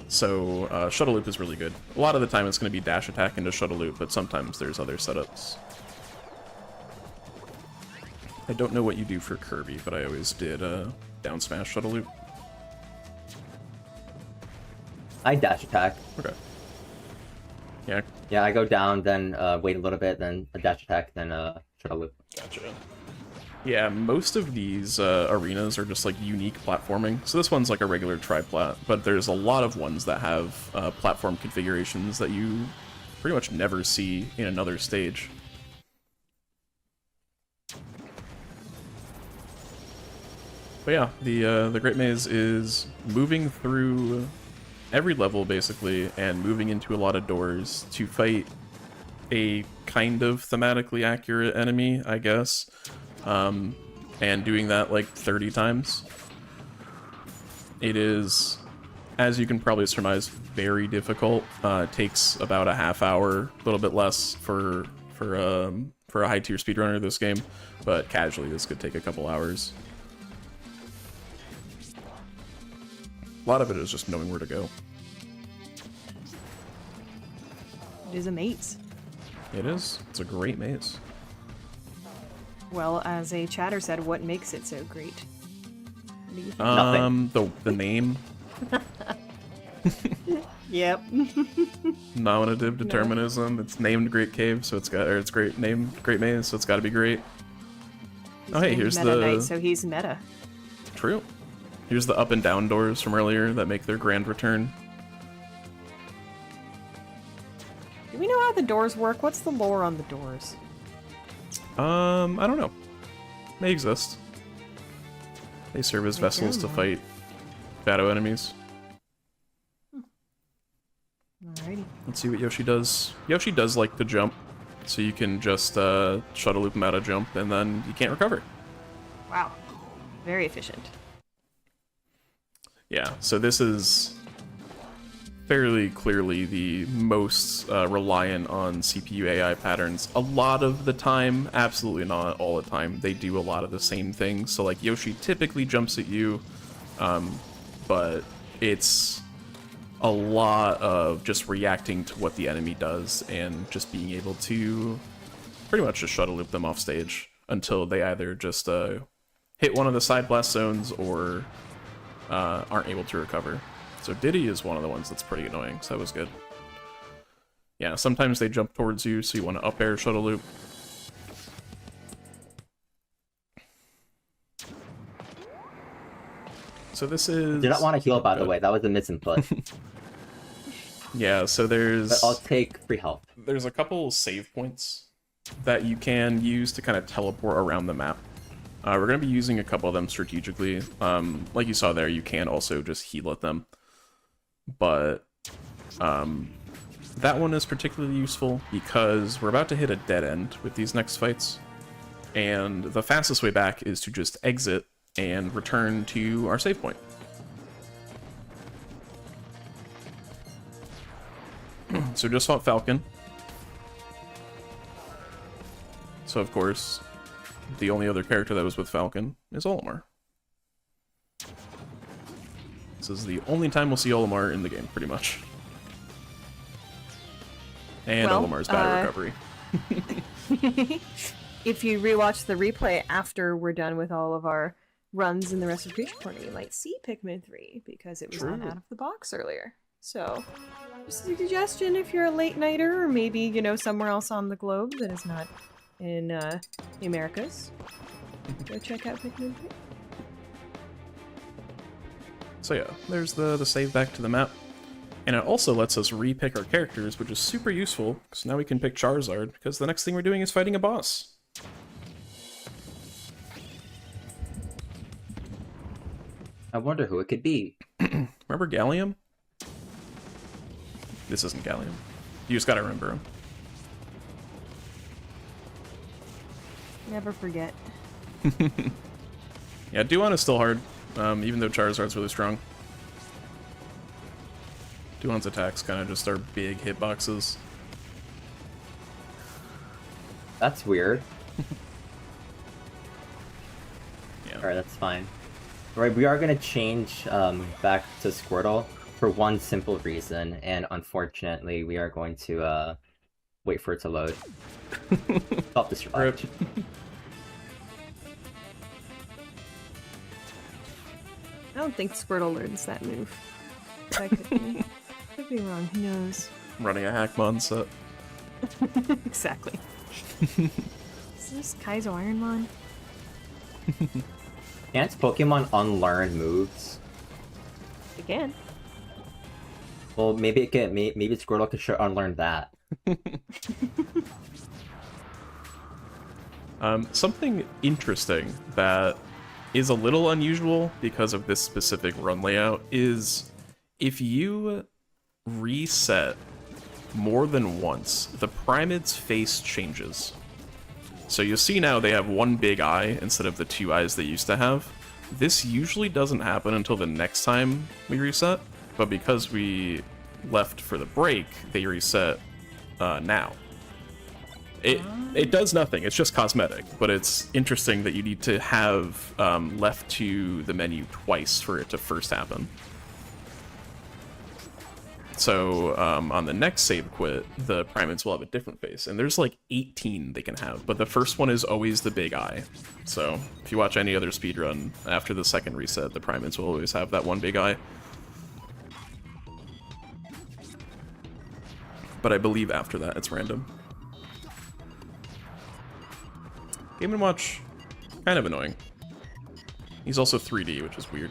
So Shuttle Loop is really good. A lot of the time it's going to be dash attack into Shuttle Loop, but sometimes there's other setups. I don't know what you do for Kirby, but I always did down smash Shuttle Loop. I dash attack. Okay. Yeah. Yeah, I go down, then wait a little bit, then a dash attack, then shuttle loop. Gotcha. Yeah, most of these arenas are just like unique platforming. So this one's like a regular tri-plat, but there's a lot of ones that have platform configurations that you pretty much never see in another stage. But yeah, the Great Maze is moving through every level basically, and moving into a lot of doors to fight a kind of thematically accurate enemy, I guess. And doing that like 30 times. It is, as you can probably surmise, very difficult. It takes about a half hour, a little bit less for a high tier speedrunner this game, but casually this could take a couple hours. A lot of it is just knowing where to go. It is a maze. It is. It's a great maze. Well, as a chatter said, what makes it so great? What do you think? Nothing. The name. Yep. Nominative determinism. It's named Great Cave, so it's got, or it's great named Great Maze, so it's got to be great. He's Oh, hey, named here's Meta the Knight, so he's meta. True. Here's the up and down doors from earlier that make their grand return. Do we know how the doors work? What's the lore on the doors? I don't know. They exist. They serve as vessels to fight shadow enemies. Alrighty. Let's see what Yoshi does. Yoshi does like to jump, so you can just shuttle loop him out of jump, and then you can't recover. Wow. Very efficient. Yeah, so this is fairly clearly the most reliant on CPU AI patterns. A lot of the time, absolutely not all the time, they do a lot of the same things. So like Yoshi typically jumps at you, but it's a lot of just reacting to what the enemy does and just being able to pretty much just shuttle loop them off stage until they either just hit one of the side blast zones or aren't able to recover. So Diddy is one of the ones that's pretty annoying, so that was good. Yeah, sometimes they jump towards you, so you want to up air shuttle loop. So this is... Did not want to heal, by the way. That was a misinput. Yeah, so there's... But I'll take free health. There's a couple save points that you can use to kind of teleport around the map. We're going to be using a couple of them strategically. Like you saw there, you can also just heal at them. But that one is particularly useful because we're about to hit a dead end with these next fights. And the fastest way back is to just exit and return to our save point. So just fought Falcon. So of course, the only other character that was with Falcon is Olimar. This is the only time we'll see Olimar in the game, pretty much. And Well, Olimar's bad recovery. If you rewatch the replay after we're done with all of our runs in the rest of Creature Corner, you might see Pikmin 3 because it was not out of the box earlier. So, just a suggestion if you're a late nighter or maybe, you know, somewhere else on the globe that is not in the Americas, go check out Pikmin 3. So yeah, there's the save back to the map. And it also lets us re-pick our characters, which is super useful, because now we can pick Charizard, because the next thing we're doing is fighting a boss. I wonder who it could be. Remember Gallium? This isn't Gallium. You just gotta remember him. Never forget. Yeah, Duon is still hard, even though Charizard's really strong. Duon's attacks kind of just are big hitboxes. That's weird. Yeah. Alright, that's fine. Alright, we are going to change back to Squirtle for one simple reason, and unfortunately we are going to wait for it to load. Stop this survive. I don't think Squirtle learns that move. That could be wrong, who knows? Running a Hackmon set. Exactly. Is this Kaizo Ironmon? Can't Pokemon unlearn moves? Again. Well, maybe it can. Maybe Squirtle could unlearn that. Something interesting that is a little unusual because of this specific run layout is if you reset more than once, the Primate's face changes. So you'll see now they have one big eye instead of the two eyes they used to have. This usually doesn't happen until the next time we reset, but because we left for the break, they reset now. It does nothing, it's just cosmetic, but it's interesting that you need to have left to the menu twice for it to first happen. So on the next save quit, the Primates will have a different face, and there's like 18 they can have, but the first one is always the big eye. So if you watch any other speedrun, after the second reset, the Primates will always have that one big eye. but I believe after that it's random. Game & Watch, kind of annoying. He's also 3D, which is weird.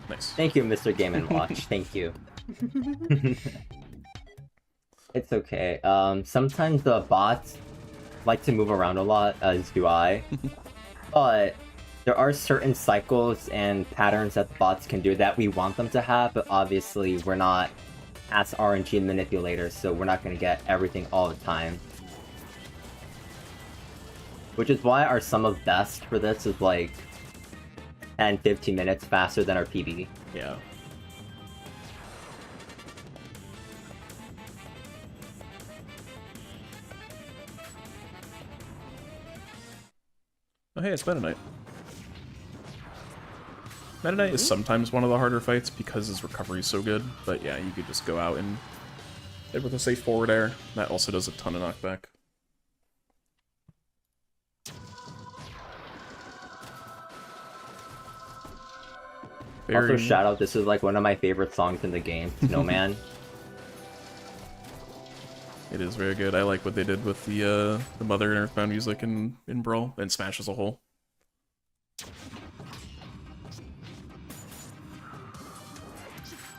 Nice. Thank you, Mr. Game & Watch. Thank you. It's okay. Sometimes the bots like to move around a lot, as do I. But there are certain cycles and patterns that the bots can do that we want them to have, but obviously we're not as RNG manipulators, so we're not going to get everything all the time. Which is why our sum of best for this is like 10-15 minutes faster than our PB. Yeah. Oh hey, it's Meta Knight. Meta Knight is sometimes one of the harder fights because his recovery is so good, but yeah, you could just go out and hit with a safe forward air. That also does a ton of knockback. Also, shout out, this is like one of my favorite songs in the game, Snowman. It is very good. I like what they did with the Mother and Earthbound music in Brawl, and Smash as a whole.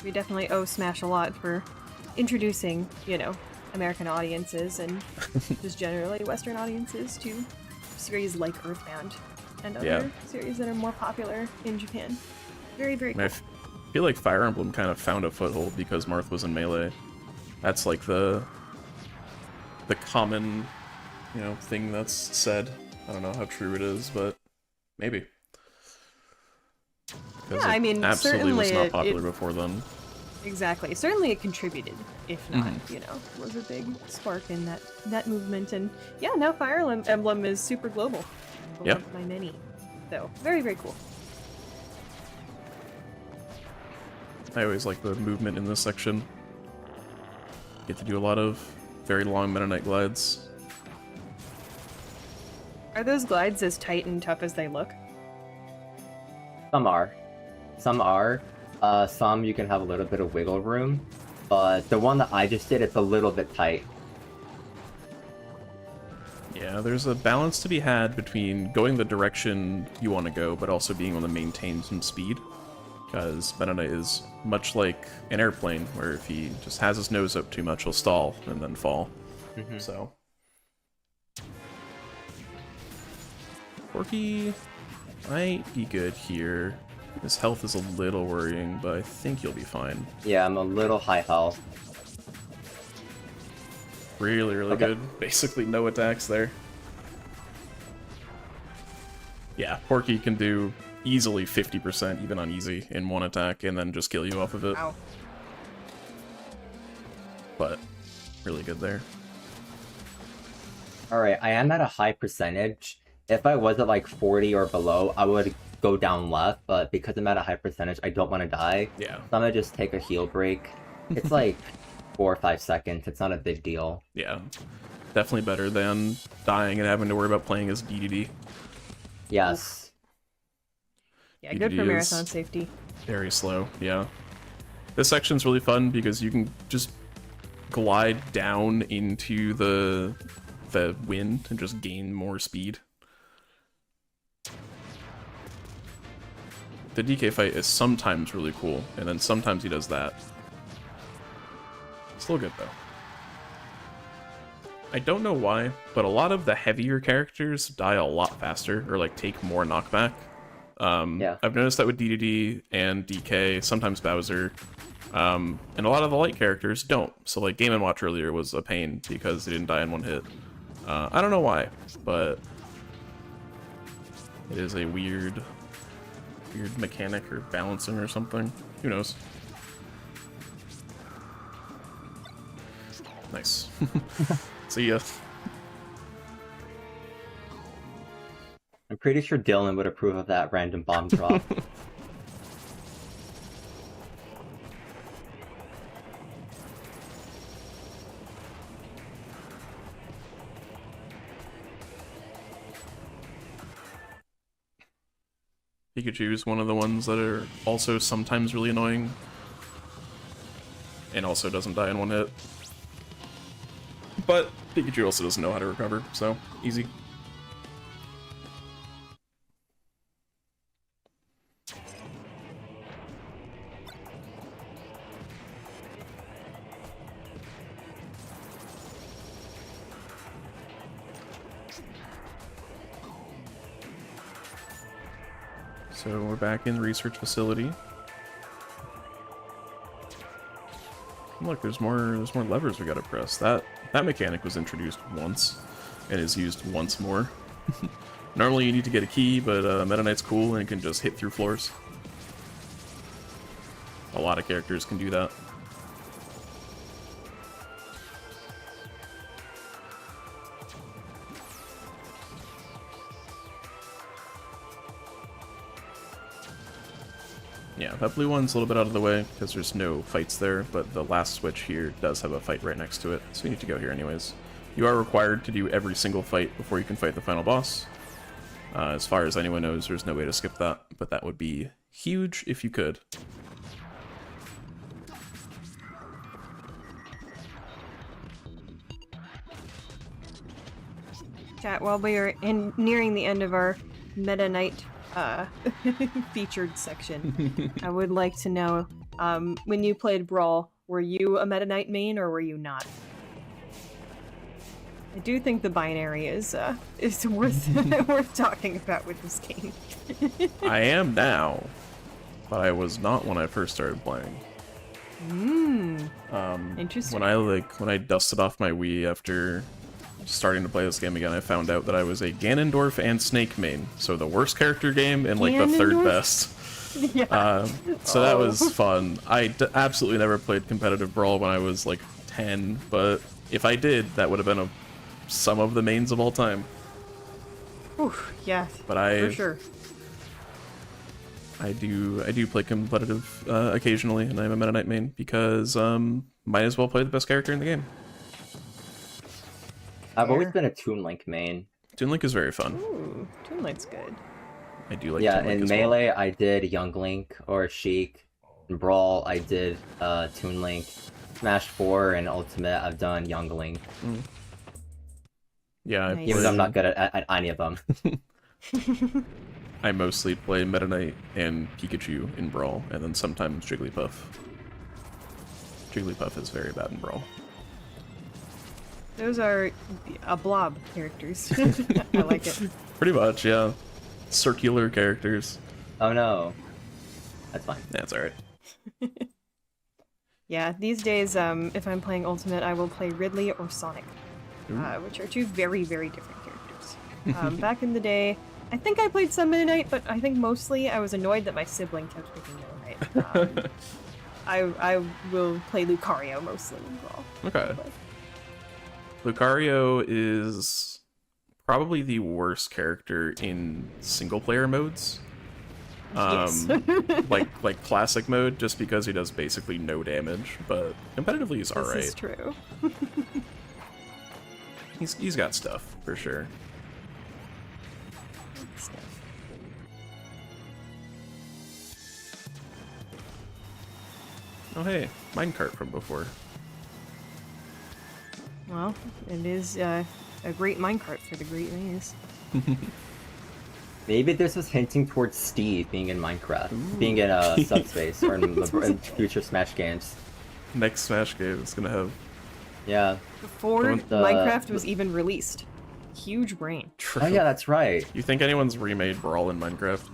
We definitely owe Smash a lot for introducing, you know, American audiences and just generally Western audiences to series like Earthbound and other series that are more popular in Japan. Very, very cool. I feel like Fire Emblem kind of found a foothold because Marth was in Melee. That's like the common, you know, thing that's said. I don't know how true it is, but maybe. Yeah, I mean, absolutely was certainly not popular before then. Exactly. Certainly it contributed, if not, you know, was a big spark in that movement. And yeah, now Fire Emblem is super global. Beloved by many. So, very, very cool. I always like the movement in this section. Get to do a lot of very long Meta Knight glides. Are those glides as tight and tough as they look? Some are. Some are. Some you can have a little bit of wiggle room. But the one that I just did, it's a little bit tight. Yeah, there's a balance to be had between going the direction you want to go, but also being able to maintain some speed. Because Meta Knight is much like an airplane, where if he just has his nose up too much, he'll stall and then fall. So. Porky might be good here. His health is a little worrying, but I think you'll be fine. Yeah, I'm a little high health. Really, really good. Basically no attacks there. Yeah, Porky can do easily 50% even on easy in one attack and then just kill you off of it. Ow. But really good there. Alright, I am at a high percentage. If I was at like 40 or below, I would go down left, but because I'm at a high percentage, I don't want to die. Yeah. So I'm gonna just take a heal break. It's like 4 or 5 seconds, it's not a big deal. Yeah. Definitely better than dying and having to worry about playing as DDD. Yes. Yeah, good for marathon safety. Very slow, yeah. This section's really fun because you can just glide down into the wind and just gain more speed. The DK fight is sometimes really cool, and then sometimes he does that. Still good, though. I don't know why, but a lot of the heavier characters die a lot faster, or like take more knockback. I've noticed that with DDD and DK, sometimes Bowser, and a lot of the light characters don't. So like Game & Watch earlier was a pain because they didn't die in one hit. I don't know why, but it is a weird mechanic or balancing or something. Who knows? Nice. See ya. I'm pretty sure Dylan would approve of that random bomb drop. Pikachu is one of the ones that are also sometimes really annoying. And also doesn't die in one hit. But Pikachu also doesn't know how to recover, so easy. So we're back in the research facility. Look, there's more levers we gotta press. That mechanic was introduced once and is used once more. Normally you need to get a key, but Meta Knight's cool and can just hit through floors. A lot of characters can do that. Yeah, that blue one's a little bit out of the way because there's no fights there, but the last switch here does have a fight right next to it, so you need to go here anyways. You are required to do every single fight before you can fight the final boss. As far as anyone knows, there's no way to skip that, but that would be huge if you could. Chat, while we are nearing the end of our Meta Knight featured section, I would like to know, when you played Brawl, were you a Meta Knight main or were you not? I do think the binary is worth worth talking about with this game. I am now, but I was not when I first started playing. Interesting. When I dusted off my Wii after starting to play this game again, I found out that I was a Ganondorf and Snake main, so the worst character game and like the third best. Yeah. So that was fun. I absolutely never played competitive Brawl when I was like 10, but if I did, that would have been some of the mains of all time. Oof, yeah, but for sure. I do play competitive occasionally, and I'm a Meta Knight main because might as well play the best character in the game. I've always been a Toon Link main. Toon Link is very fun. Ooh, Toon Link's good. I do like yeah, Toon Link in as Melee well. I did Young Link or Sheik. In Brawl I did Toon Link. Smash 4 and Ultimate I've done Young Link. Yeah, Nice. Even though I'm not good at any of them. I mostly play Meta Knight and Pikachu in Brawl, and then sometimes Jigglypuff. Jigglypuff is very bad in Brawl. Those are blob characters. I like it. Pretty much, yeah. Circular characters. Oh no. That's fine. That's alright. Yeah, these days, if I'm playing Ultimate, I will play Ridley or Sonic, which are two very, very different characters. Back in the day, I think I played some Meta Knight, but I think mostly I was annoyed that my sibling kept picking Meta Knight. I will play Lucario mostly in Brawl. Okay. Lucario is probably the worst character in single-player modes. Yes. like classic mode, just because he does basically no damage, but competitively he's alright. This is true. He's got stuff, for sure. Oh hey, minecart from before. Well, it is a great minecart for the great maze. Maybe this was hinting towards Steve being in Minecraft, being in Subspace or in future Smash games. Next Smash game is gonna have... Yeah. Before Minecraft was even released. Huge brain. True. Oh yeah, that's right. You think anyone's remade Brawl in Minecraft?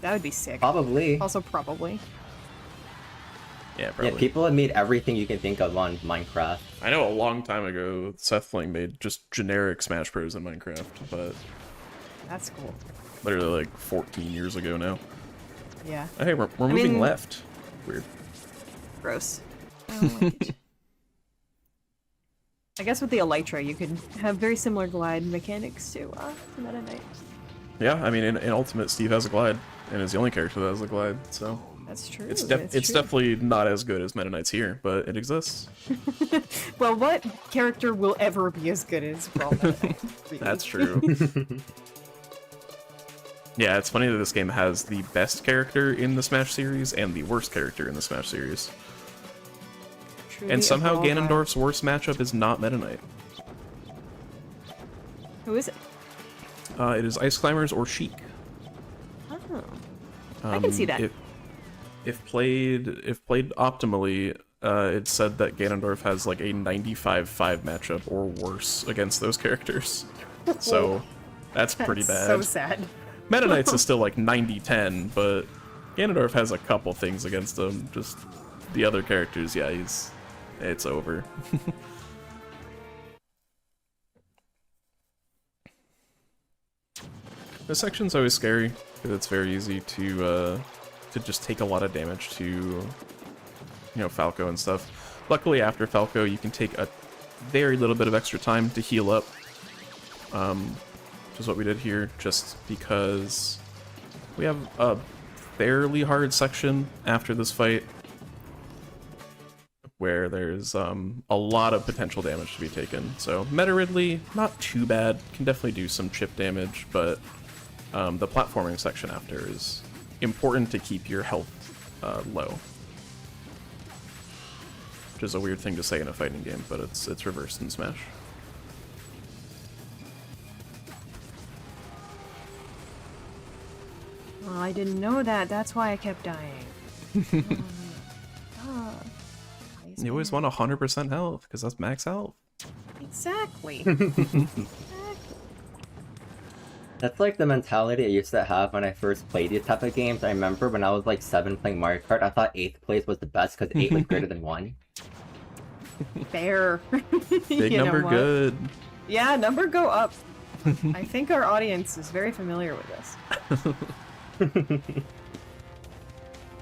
That would be sick. Probably. Also probably. Yeah, probably. Yeah, people have made everything you can think of on Minecraft. I know a long time ago, Sethling made just generic Smash Bros in Minecraft, but... That's cool. Literally like 14 years ago now. Yeah. Oh, hey, we're moving left. Weird. Gross. I don't like it. I guess with the Elytra, you could have very similar glide mechanics to Meta Knight. Yeah, I mean, in Ultimate, Steve has a glide, and is the only character that has a glide, so... That's true. It's definitely not as good as Meta Knight's here, but it exists. Well, what character will ever be as good as Brawl Meta Knight? Really? That's true. Yeah, it's funny that this game has the best character in the Smash series and the worst character in the Smash series. Truly And somehow a brawl Ganondorf's worst matchup is not Meta Knight. Who is it? It is Ice Climbers or Sheik. Oh. I can see that. If played optimally, it's said that Ganondorf has like a 95-5 matchup or worse against those characters. So that's pretty bad. So sad. Meta Knight's is still like 90-10, but Ganondorf has a couple things against him. Just the other characters, yeah, it's over. This section's always scary because it's very easy to just take a lot of damage to, you know, Falco and stuff. Luckily, after Falco, you can take a very little bit of extra time to heal up, which is what we did here, just because we have a fairly hard section after this fight where there's a lot of potential damage to be taken. So Meta Ridley, not too bad, can definitely do some chip damage, but the platforming section after is important to keep your health low. Which is a weird thing to say in a fighting game, but it's reversed in Smash. Well, I didn't know that. That's why I kept dying. You always want 100% health, because that's max health. Exactly. That's like the mentality I used to have when I first played these type of games. I remember when I was like 7 playing Mario Kart, I thought 8th place was the best because 8 was greater than 1. Fair. Big You know number what? good. Yeah, number go up. I think our audience is very familiar with this.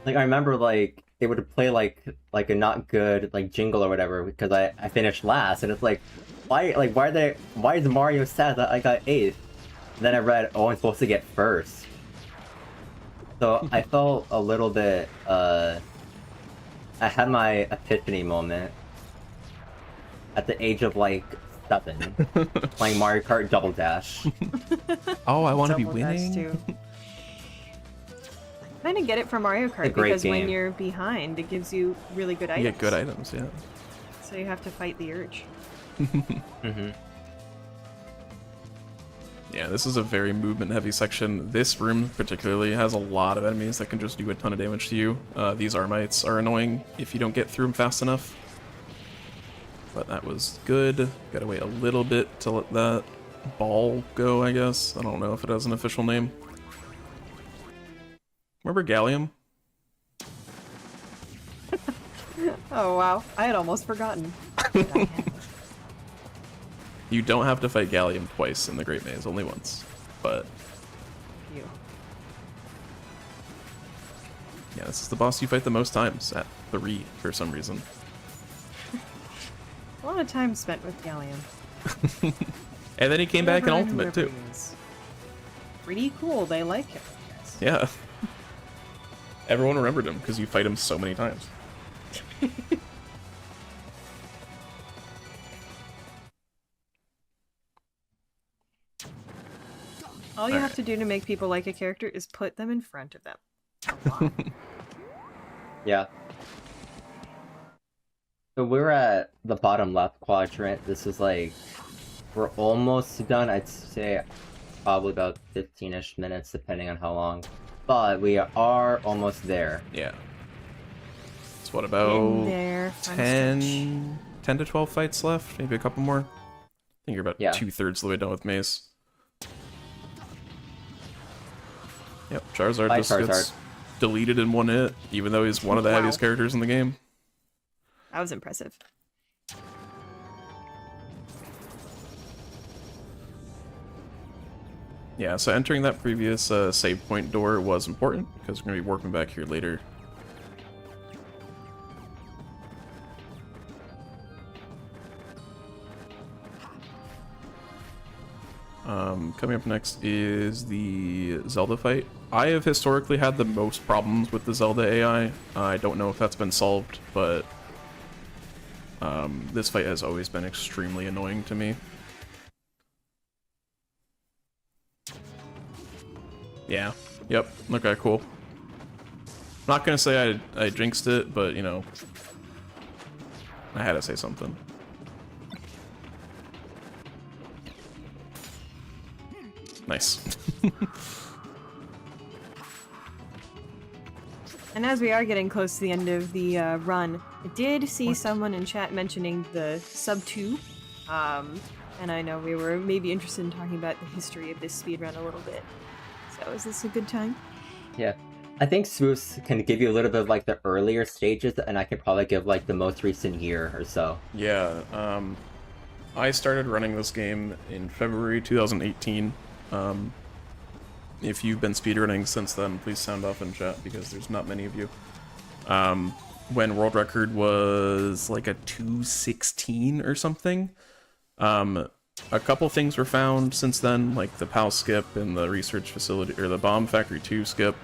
Like I remember like they would play like a not good like jingle or whatever because I finished last and it's like why is Mario sad that I got 8th? Then I read, oh, I'm supposed to get first. So I felt a little bit, I had my epiphany moment at the age of like 7, playing Mario Kart Double Dash. Oh, I want to be Double Dash winning. too. I kind of get it for Mario Kart great because when game. you're behind, it gives you really good You items. get good items, yeah. So you have to fight the urge. Mm-hmm. Yeah, this is a very movement-heavy section. This room particularly has a lot of enemies that can just do a ton of damage to you. These Armites are annoying if you don't get through them fast enough. But that was good. Gotta wait a little bit to let that ball go, I guess. I don't know if it has an official name. Remember Gallium? Oh wow, I had almost forgotten. You don't have to fight Gallium twice in the Great Maze, only once. But You. yeah, this is the boss you fight the most times, at 3 for some reason. A lot of time spent with Gallium. And then he came back in Whatever Ultimate whoever too. he is. Pretty cool, they like him, I guess. Yeah. Everyone remembered him because you fight him so many times. All you have to do to make people like a character is put them in front of them. Wow. Yeah. So we're at the bottom left quadrant. This is like, we're almost done. I'd say probably about 15-ish minutes, depending on how long. But we are almost there. Yeah. It's what In about there, fun 10 to 12 fights left? Maybe a couple more? I think you're about Yeah. 2/3 the way done with Maze. Yep, Charizard Bye, just gets Charizard. deleted in one hit, even though he's one of the Wow. heaviest characters in the game. That was impressive. Yeah, so entering that previous save point door was important, because we're going to be warping back here later. Coming up next is the Zelda fight. I have historically had the most problems with the Zelda AI. I don't know if that's been solved, but this fight has always been extremely annoying to me. Yeah. Yep. Okay, cool. Not gonna say I jinxed it, but, you know, I had to say something. Nice. And as we are getting close to the end of the run, I did see someone in chat mentioning the sub 2. And I know we were maybe interested in talking about the history of this speedrun a little bit. So is this a good time? Yeah. I think Swoos can give you a little bit of like the earlier stages, and I could probably give like the most recent year or so. Yeah, I started running this game in February 2018. If you've been speedrunning since then, please sound off in chat, because there's not many of you. When world record was like a 2:16 or something. A couple things were found since then, like the PAL skip and the research facility, or the Bomb Factory 2 skip,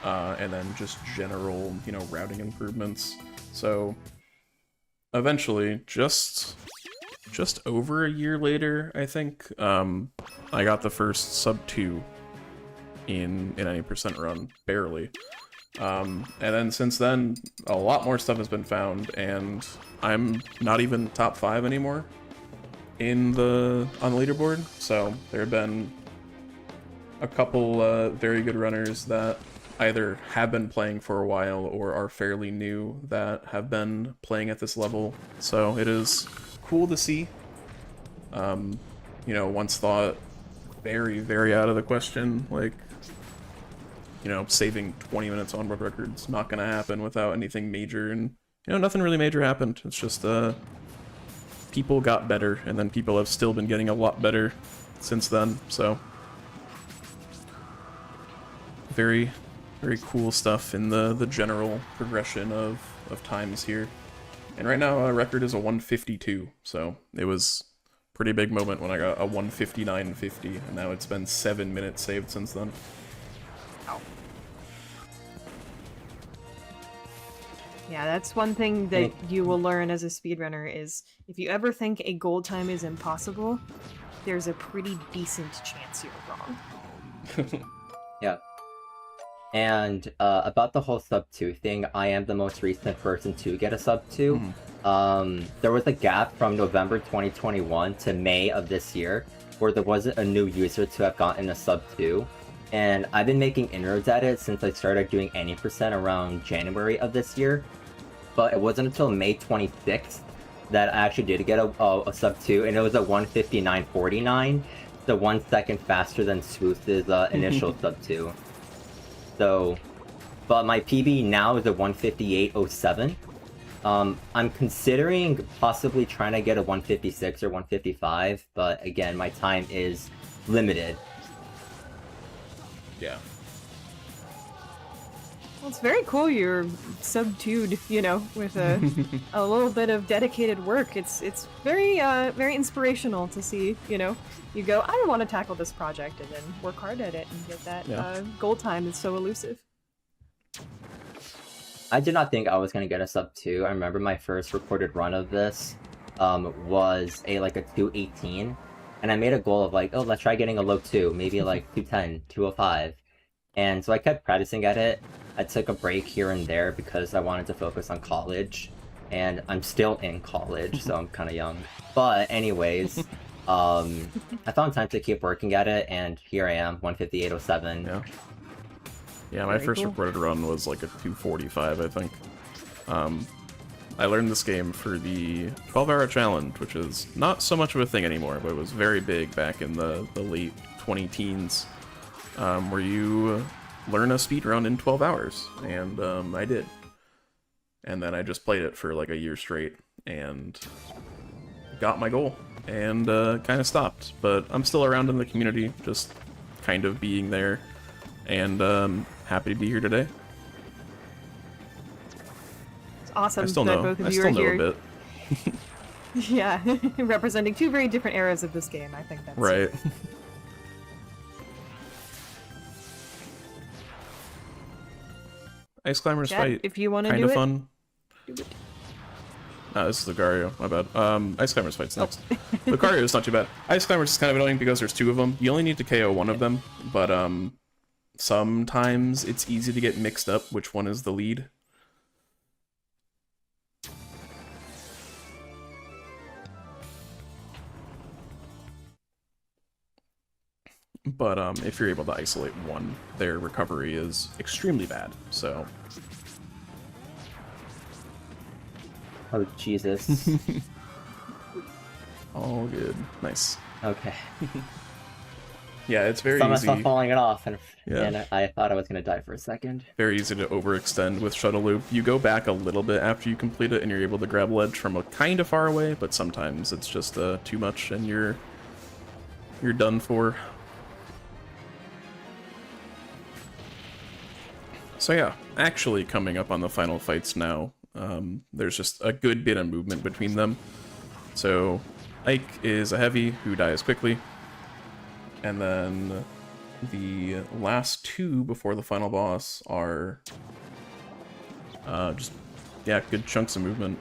and then just general, you know, routing improvements. So eventually, just over a year later, I think, I got the first sub 2 in any percent run, barely. And then since then, a lot more stuff has been found, and I'm not even top 5 anymore on the leaderboard. So there have been a couple very good runners that either have been playing for a while or are fairly new that have been playing at this level. So it is cool to see. You know, once thought very, very out of the question, like, you know, saving 20 minutes on world record's not gonna happen without anything major, and, you know, nothing really major happened. It's just, people got better, and then people have still been getting a lot better since then, so very, very cool stuff in the general progression of times here. And right now, our record is a 152, so it was a pretty big moment when I got a 159.50, and now it's been 7 minutes saved since then. Yeah, that's one thing that you will learn as a speedrunner is if you ever think a gold time is impossible, there's a pretty decent chance you're wrong. Yeah. And about the whole sub 2 thing, I am the most recent person to get a sub 2. There was a gap from November 2021 to May of this year where there wasn't a new user to have gotten a sub 2. And I've been making inroads at it since I started doing any percent around January of this year. But it wasn't until May 26th that I actually did get a sub 2, and it was a 159.49, so 1 second faster than Swoos's initial sub 2. So, but my PB now is a 158.07. I'm considering possibly trying to get a 156 or 155, but again, my time is limited. Yeah. Well, it's very cool you're sub-2'd, you know, with a little bit of dedicated work. It's very very inspirational to see, you know, you go, I want to tackle this project, and then work hard at it and get that goal time. It's so elusive. I did not think I was going to get a sub 2. I remember my first recorded run of this was like a 218, and I made a goal of like, oh, let's try getting a low 2, maybe like 210, 205. And so I kept practicing at it. I took a break here and there because I wanted to focus on college, and I'm still in college, so I'm kind of young. But anyways, I found time to keep working at it, and here I am, 158.07. Yeah. Yeah, my first recorded run was like a 245, I think. I learned this game for the 12-hour challenge, which is not so much of a thing anymore, but it was very big back in the late 20-teens, where you learn a speedrun in 12 hours, and I did. And then I just played it for like a year straight, and got my goal, and kind of stopped. But I'm still around in the community, just kind of being there, and happy to be here today. It's awesome I still that know. both of I you still are know here. a bit. Yeah, representing two very different eras of this game. I think that's Right. Ice Climbers Chat, fight. if you want to Kind do of it, fun. do it. This is Lucario, my bad. Ice Climbers fight's next. Lucario is not too bad. Ice Climbers is kind of annoying because there's two of them. You only need to KO one of them, but sometimes it's easy to get mixed up which one is the lead. But if you're able to isolate one, their recovery is extremely bad, so... Oh, Jesus. All good. Nice. Okay. Yeah, it's very Saw easy. myself falling it off, and Yeah. I thought I was going to die for a second. Very easy to overextend with Shuttle Loop. You go back a little bit after you complete it, and you're able to grab ledge from a kind of far away, but sometimes it's just too much, and you're done for. So yeah, actually coming up on the final fights now, there's just a good bit of movement between them. So Ike is a heavy who dies quickly, and then the last two before the final boss are just, yeah, good chunks of movement.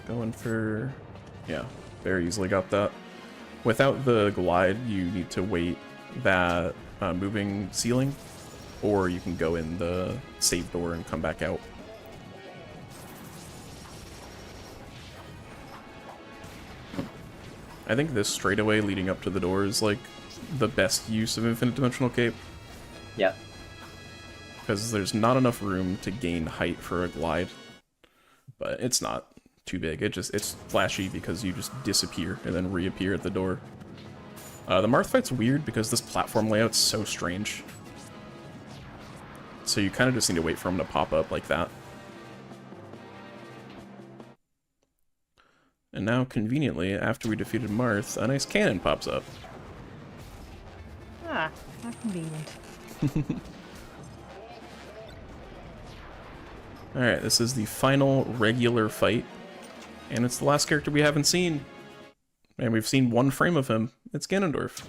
Going for, yeah, very easily got that. Without the glide, you need to wait that moving ceiling, or you can go in the save door and come back out. I think this straightaway leading up to the door is like the best use of Infinite Dimensional Cape. Yep. Because there's not enough room to gain height for a glide. But it's not too big. It's flashy because you just disappear and then reappear at the door. The Marth fight's weird because this platform layout's so strange. So you kind of just need to wait for him to pop up like that. And now, conveniently, after we defeated Marth, a nice cannon pops up. Ah, how convenient. Alright, this is the final regular fight. And it's the last character we haven't seen. And we've seen one frame of him. It's Ganondorf.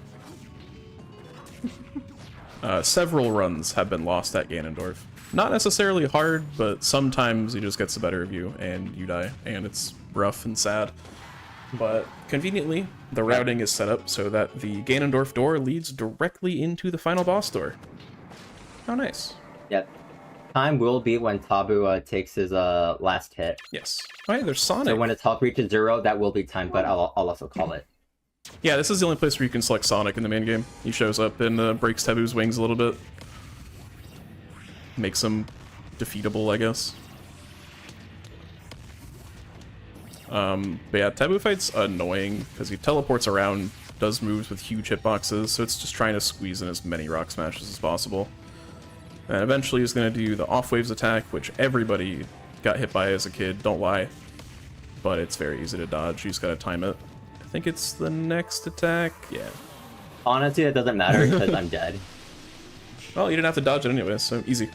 Several runs have been lost at Ganondorf. Not necessarily hard, but sometimes he just gets the better of you and you die. And it's rough and sad. But conveniently, the routing is set up so that the Ganondorf door leads directly into the final boss door. How nice. Yep. Time will be when Tabu takes his last hit. Yes. Oh, hey, there's Sonic. So when its health reaches 0, that will be time, but I'll also call it. Yeah, this is the only place where you can select Sonic in the main game. He shows up and breaks Tabu's wings a little bit. Makes him defeatable, I guess. But yeah, Tabu fight's annoying because he teleports around, does moves with huge hitboxes, so it's just trying to squeeze in as many rock smashes as possible. And eventually he's going to do the off-waves attack, which everybody got hit by as a kid, don't lie. But it's very easy to dodge, you just gotta time it. I think it's the next attack, yeah. Honestly, it doesn't matter because I'm dead. Well, you didn't have to dodge it anyway, so easy.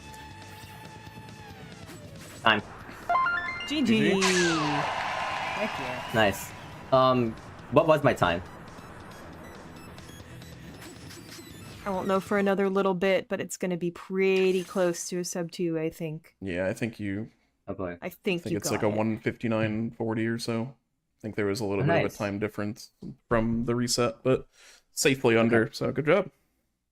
Time. GG. Heck yeah. Nice. What was my time? I won't know for another little bit, but it's going to be pretty close to a sub 2, I think. Yeah, I think you... Oh boy. I think you it's got like a it. 1:59:40 or so. I think there was a little bit of a Nice. time difference from the reset, but safely under, so good job.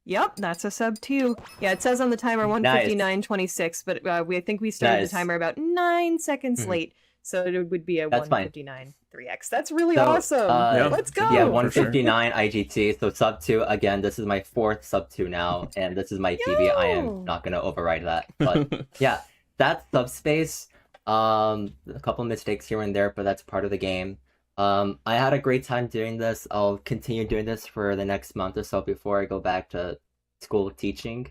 Yep, that's a sub 2. Yeah, it says on the timer 1:59:26, but I think we started Nice. the timer about 9 seconds late, so it would be a That's fine. 1:59:3x. That's really So, awesome. Yeah. Let's go. Yeah, For sure. 159 IGT, so sub 2. Again, this is my 4th sub 2 now, and this is my PB. I Yo! am not going to override that. But yeah, that's Subspace. A couple mistakes here and there, but that's part of the game. I had a great time doing this. I'll continue doing this for the next month or so before I go back to school teaching.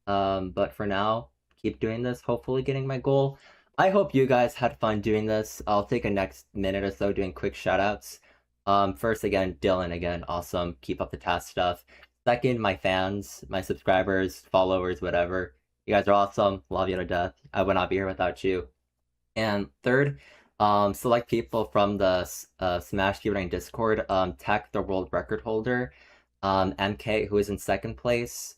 But for now, keep doing this, hopefully getting my goal. I hope you guys had fun doing this. I'll take a next minute or so doing quick shoutouts. First, again, Dylan, again, awesome. Keep up the task stuff. Second, my fans, my subscribers, followers, whatever. You guys are awesome. Love you to death. I would not be here without you. And third, select people from the Smash Q&A Discord. Tech, the world record holder. MK, who is in second place.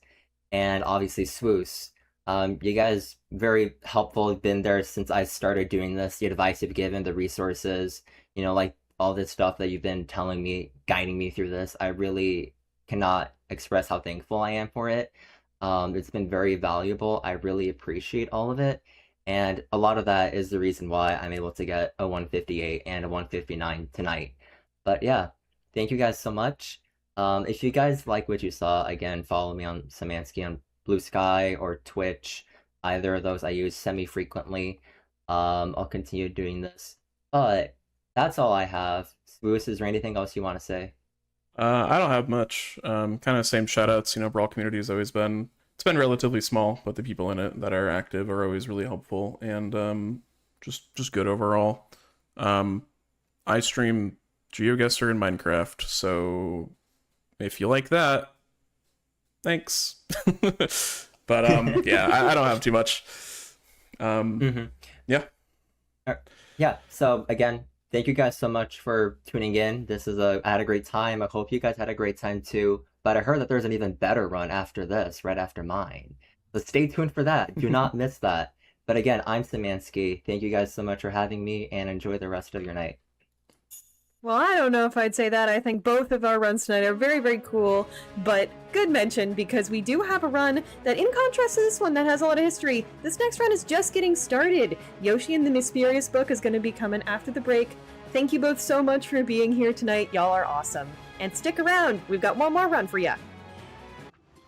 And obviously Swoos. You guys very helpful, been there since I started doing this. The advice you've given, the resources, you know, like all this stuff that you've been telling me, guiding me through this. I really cannot express how thankful I am for it. It's been very valuable. I really appreciate all of it. And a lot of that is the reason why I'm able to get a 158 and a 159 tonight. But yeah, thank you guys so much. If you guys like what you saw, again, follow me on Samansky on Blue Sky or Twitch. Either of those I use semi-frequently. I'll continue doing this. But that's all I have. Swoos, is there anything else you want to say? I don't have much. Kind of same shoutouts. Brawl community has always been, it's been relatively small, but the people in it that are active are always really helpful and just good overall. I stream GeoGuessr and Minecraft, so if you like that, thanks. But yeah, I don't have too much. Yeah. Yeah, so again, thank you guys so much for tuning in. I had a great time. I hope you guys had a great time too. But I heard that there's an even better run after this, right after mine. So stay tuned for that. Do not miss that. But again, I'm Samansky. Thank you guys so much for having me, and enjoy the rest of your night. Well, I don't know if I'd say that. I think both of our runs tonight are very, very cool, but good mention, because we do have a run that, in contrast to this one that has a lot of history, this next run is just getting started. Yoshi and the Mysterious Book is going to be coming after the break. Thank you both so much for being here tonight. Y'all are awesome. And stick around. We've got one more run for ya.